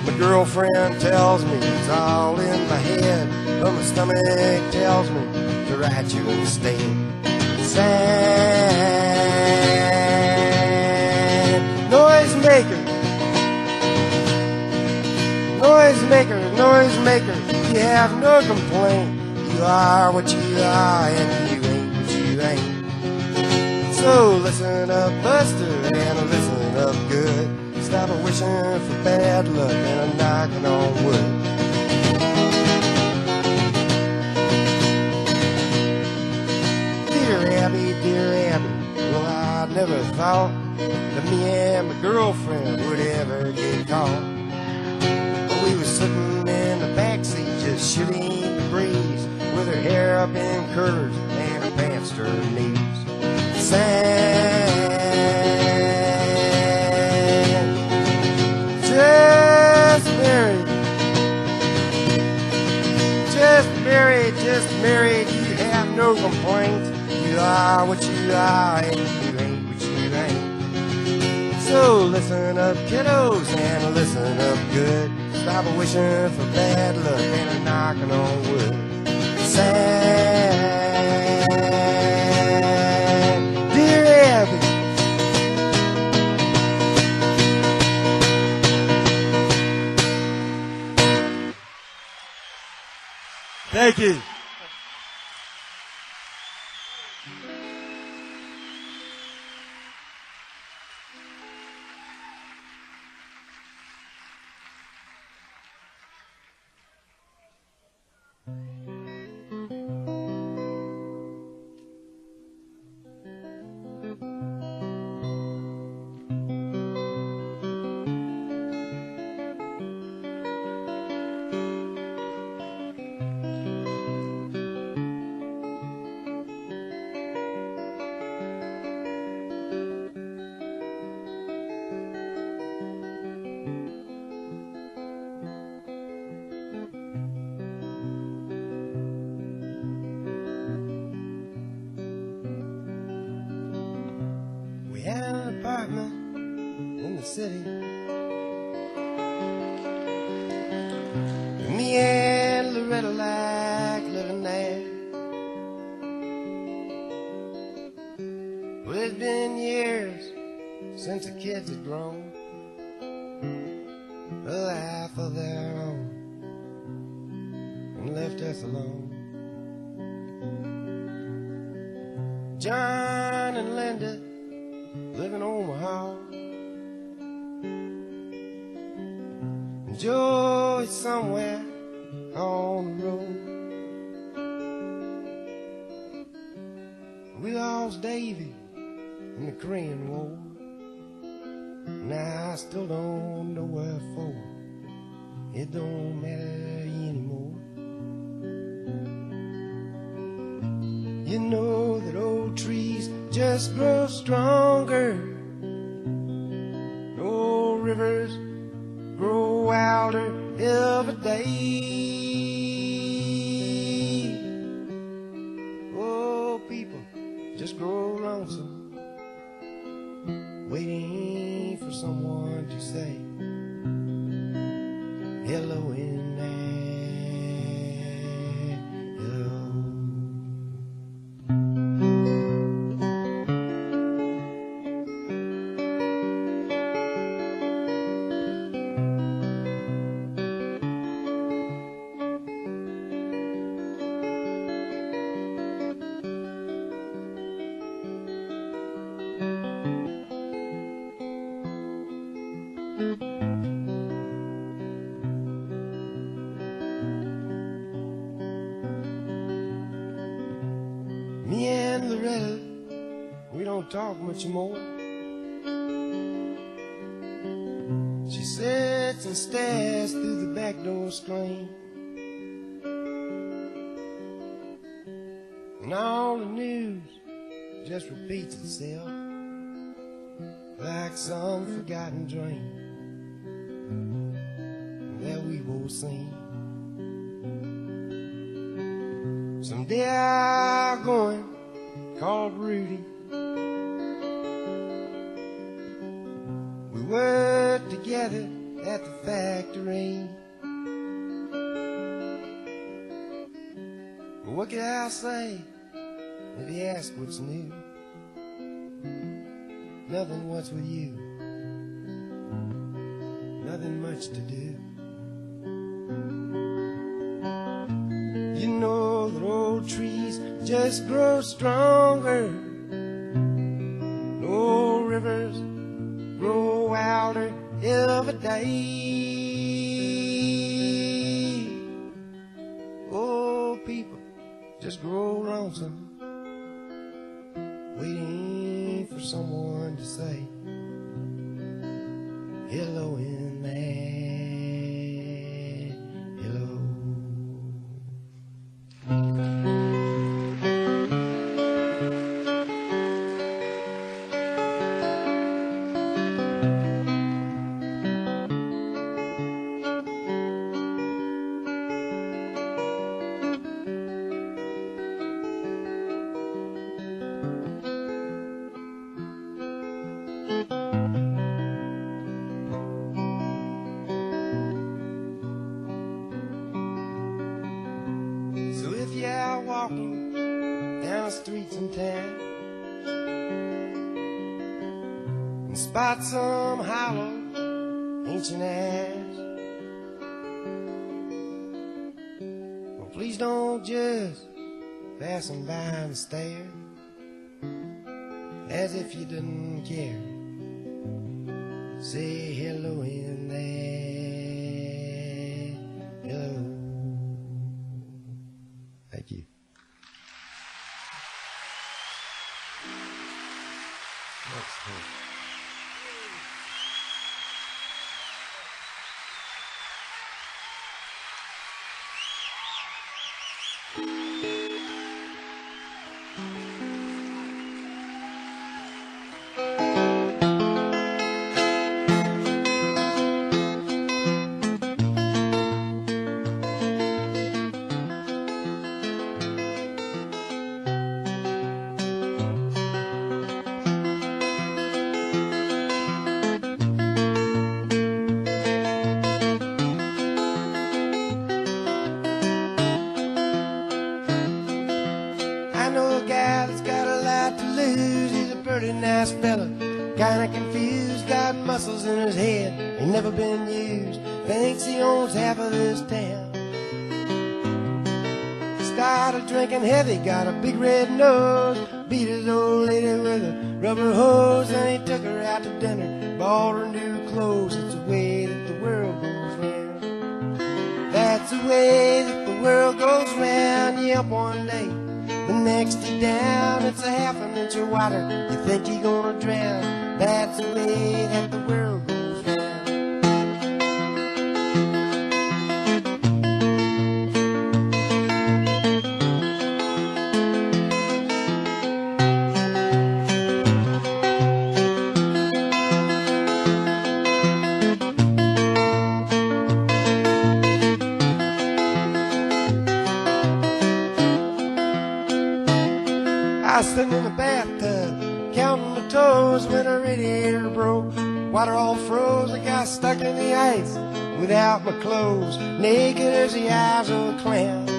My girlfriend tells me it's all in my head, but my stomach tells me to write you instead. Sad, noisemaker, noisemaker, noisemaker. You have no complaint. You are what you are and you ain't what you ain't. So listen up, Buster, and listen up good. Stop wishing for bad luck and a knocking on wood. Dear Abby, well, I never thought that me and my girlfriend would ever get caught. sitting in the backseat, just shooting the breeze, with her hair up in curls and her pants to her knees. Sad, just married, just married. You have no complaints. You are what you are, and you ain't what you ain't. So listen up, kiddos, and listen up good. Stop wishing for bad luck and knocking on wood. Sad, dear Abby. Thank you. City. Me and Loretta like living there. Well, it's been years since the kids had grown a life of their own and left us alone. John and Linda live in Omaha. Joe is somewhere on the road. We lost Davy in the Korean War. Now I still don't know wherefore. It don't matter anymore. You know that old trees just grow stronger. Old rivers grow wilder every day. Oh, people just grow lonesome, waiting for someone to say hello in there, hello. Me and Loretta, we don't talk much more. She sits and stares through the back door screen, and all the news just repeats itself like some forgotten dream that we both seen. Someday I'm going, called Rudy. We worked together at the factory. But what can I say if he asks what's new? Nothing, what's with you? Nothing much to do. You know that old trees just grow stronger. Old rivers grow wilder every day. Old people just grow lonesome, waiting for someone to say hello in there. the streets in town and spot some hollow ancient ash. Well, please don't just pass them by and stare as if you didn't care. Say hello in there. Hello. Thank you. Next time. Kinda confused, got muscles in his head, ain't never been used, thinks he owns half of this town. Started drinking heavy, got a big red nose, beat his old lady with a rubber hose, and he took her out to dinner, bought her new clothes. It's the way that the world goes round. That's the way that the world goes round. You up one day, the next day down, it's a half an inch of water, you think you're gonna drown. That's the way that the world goes round. I was sitting in the bathtub, counting the toes when a radiator broke. Water all froze, I got stuck in the ice without my clothes, naked as the eyes of a clown.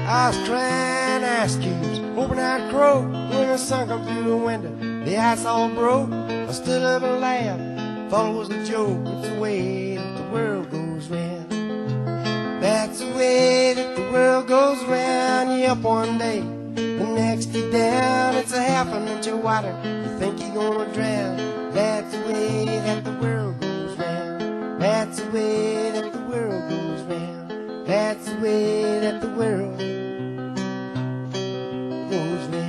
I was crying ice cubes, hoping I'd croak when the sun come through the window. The ice all broke, I stood up and laughed, thought it was a joke. It's the way that the world goes round. That's the way that the world goes round. You up one day, the next day down, it's a half an inch of water, you think you're gonna drown. That's the way that the world goes round. That's the way that the world goes round. That's the way that the world goes round.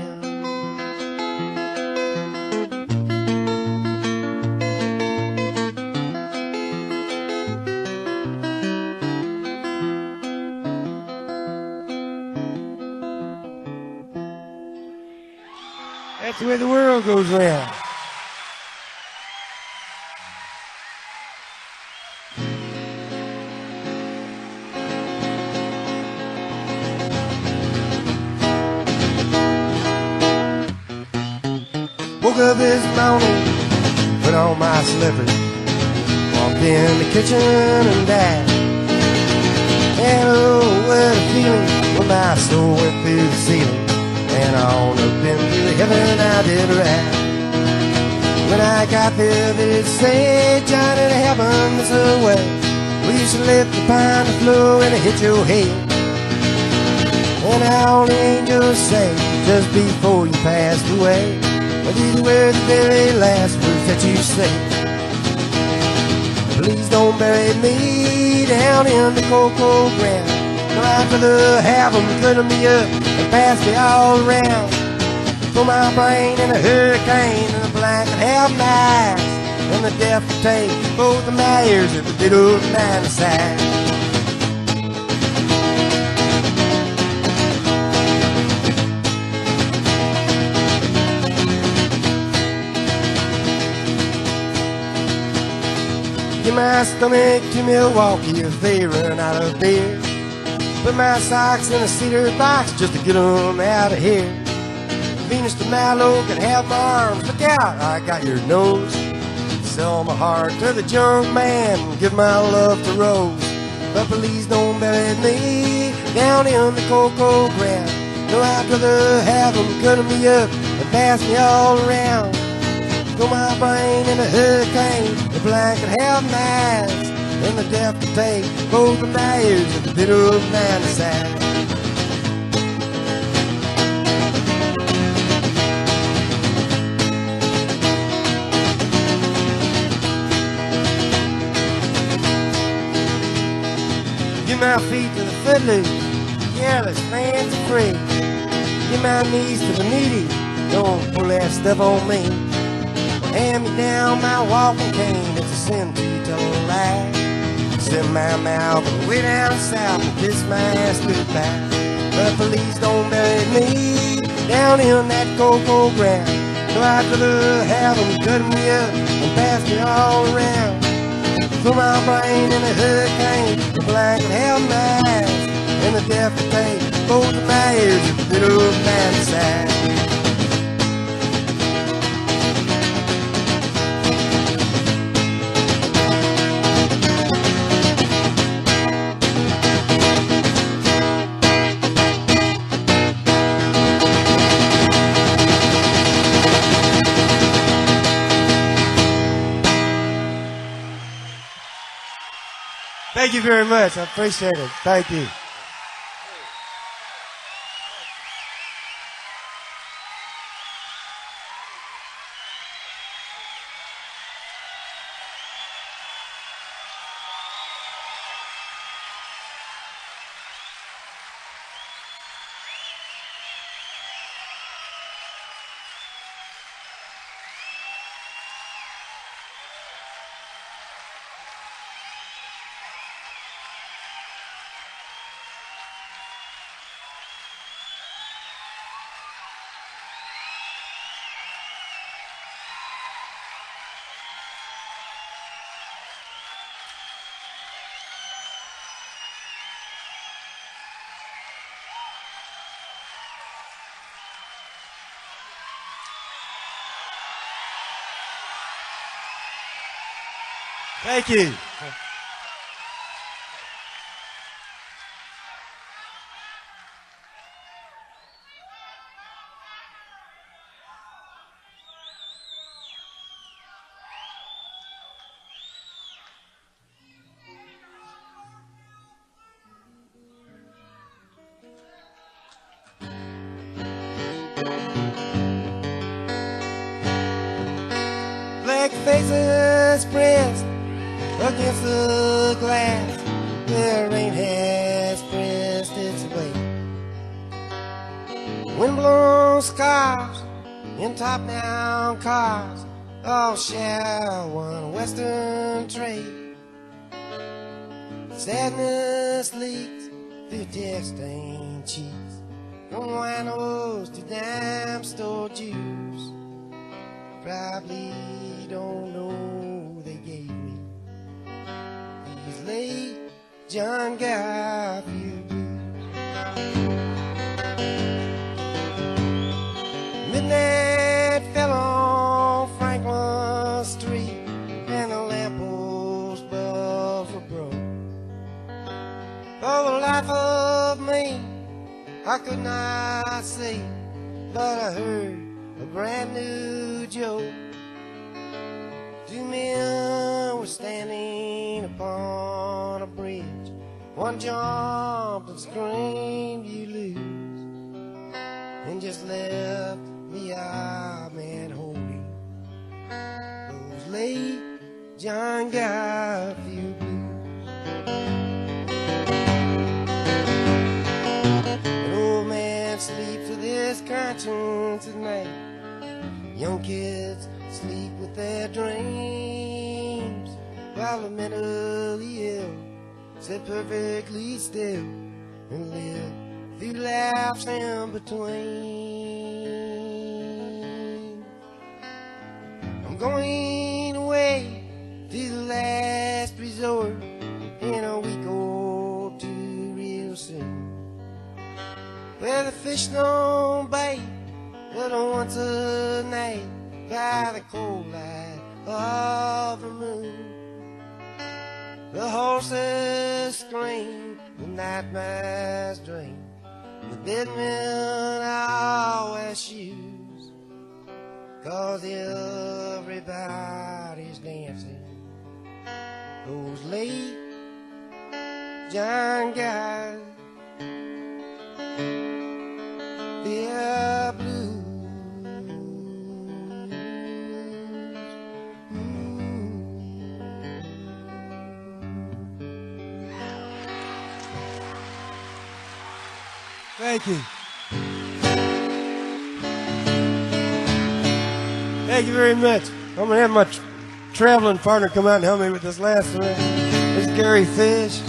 That's the way the world goes round. Woke up this morning, put on my slippers, walked in the kitchen and died. And oh, what a feeling when my soul went through the ceiling. And on up into heaven I did ride. When I got there they'd say, Johnny, to heaven this way. We used to let the pine flow and hit your head. And all the angels say, just before you passed away, but these were the very last words that you said. Please don't bury me down in the cold, cold ground. No, I'd rather have them clean me up and pass me all around. Throw my brain in a hurricane and the blanket have my eyes. And the death will take both of my ears at the bit of mine aside. Get my stomach to Milwaukee if they run out of beer. Put my socks in a cedar box just to get them out of here. Venus de Malo can have my arms, look out, I got your nose. Sell my heart to the junk man, give my love to Rose. But please don't bury me down in the cold, cold ground. No, I'd rather have them cut me up and pass me all around. Throw my brain in a hurricane, the blind could have my eyes, and the deaf could take both of my ears at the bitter of mine side. Give my feet to the footloose, careless, fancy free. Give my knees to the needy, don't pull that stuff on me. Hand me down my walking cane, it's a sin to tell a lie. Sit my mouth way down south and kiss my ass goodbye. But please don't bury me down in that cold, cold ground. No, I'd rather have them cut me up and pass me all around. Throw my brain in a hurricane, the blind can have my eyes, and the deaf can take both of my ears at the bitter of my side. Thank you very much. I appreciate it. Thank you. Thank you. Black faces pressed against the glass, the rain has pressed its way. Wind-blown scarves in top-down cars all share one western trade. Sadness leaks through tear-stained cheeks, from winos to dime store Jews. Probably don't know they gave me these late John Garfield blues. Midnight fell on Franklin Street, and the lamppost bells were broke. For the life of me, I could not see, but I heard a brand new joke. Two men were standing upon a bridge. One jumped and screamed, "You lose," and just left the odd man holding those late John Garfield blues. An old man sleeps with his conscience at night. Young kids sleep with their dreams, while the mentally ill sit perfectly still and live through laughs in between. I'm going away to the last resort in a week or two real soon, where the fish don't bite but once a night by the cold light of the moon. The horses scream, the night mice dream, Didn't I wear shoes? 'Cause everybody's dancing. Those late John guys, they're blue. Thank you. Thank you very much. I'm going to have my traveling partner come out and help me with this last one. This is Garry Fish.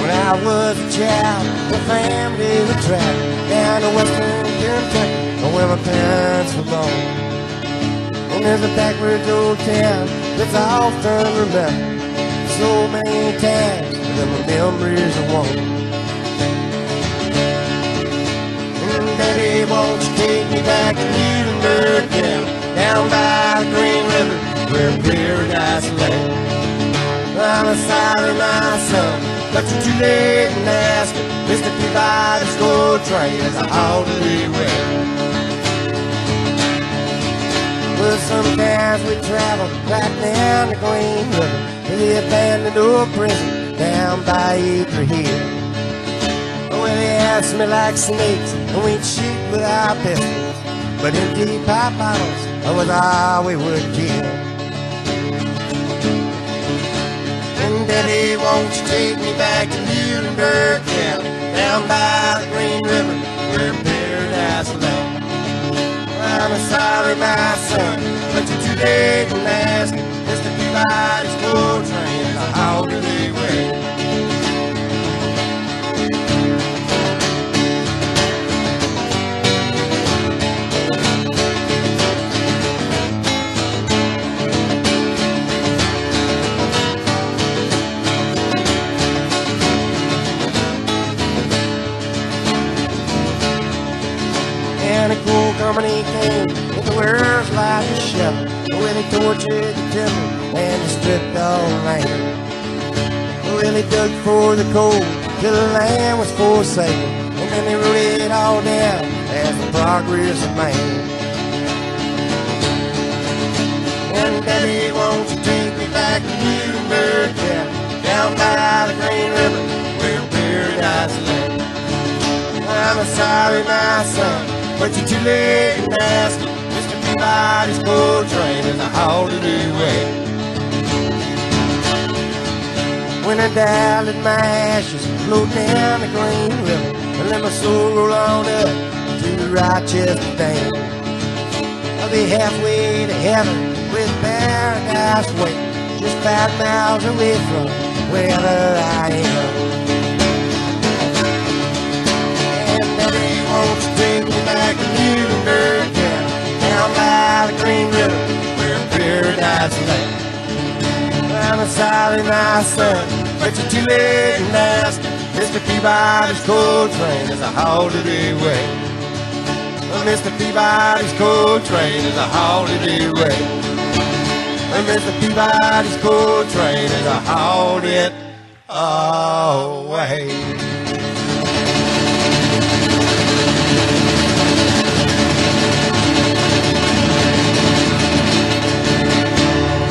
When I was a child, the family would travel down to western Kentucky, where my parents were born. And there's a backwoods old town that's often remembered so many times that my memories are warm. And Daddy, won't you take me back to Newtonburg town, down by the Green River, where paradise lay. I'm sorry, my son, but you're too late in asking. Mr. Peabody's gold train is all the way. Well, sometimes we travel right down the Green River to the abandoned old prison down by Acre Hill. Well, they asked me like snakes, and we'd shoot with our pistols, but empty pop bottles was all we would kill. And Daddy, won't you take me back to Newtonburg town, down by the Green River, where paradise lay. I'm sorry, my son, but you're too late in asking. Mr. Peabody's gold train is all the way. And a cool company came with the world's largest shovel, where they tortured the timber and they stripped all the land. Well, they dug for the coal till the land was forsaken, and then they wrote it all down as the progress of man. And Daddy, won't you take me back to Newtonburg town, down by the Green River, where paradise lay. I'm sorry, my son, but you're too late in asking. Mr. Peabody's gold train is a holiday way. When I died, let my ashes float down the Green River, and let my soul roll on up to the Rochester Dam. I'll be halfway to heaven with paradise waiting, just 5 miles away from wherever I am. And Daddy, won't you take me back to Newtonburg town, down by the Green River, where paradise lay. I'm sorry, my son, but you're too late in asking. Mr. Peabody's coal train is a holiday way. Mr. Peabody's coal train is a holiday way. Mr. Peabody's coal train is a holiday way.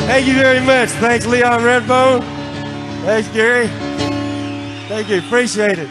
Thank you very much. Thanks, Leon Redbone. Thanks, Garry. Thank you. Appreciate it.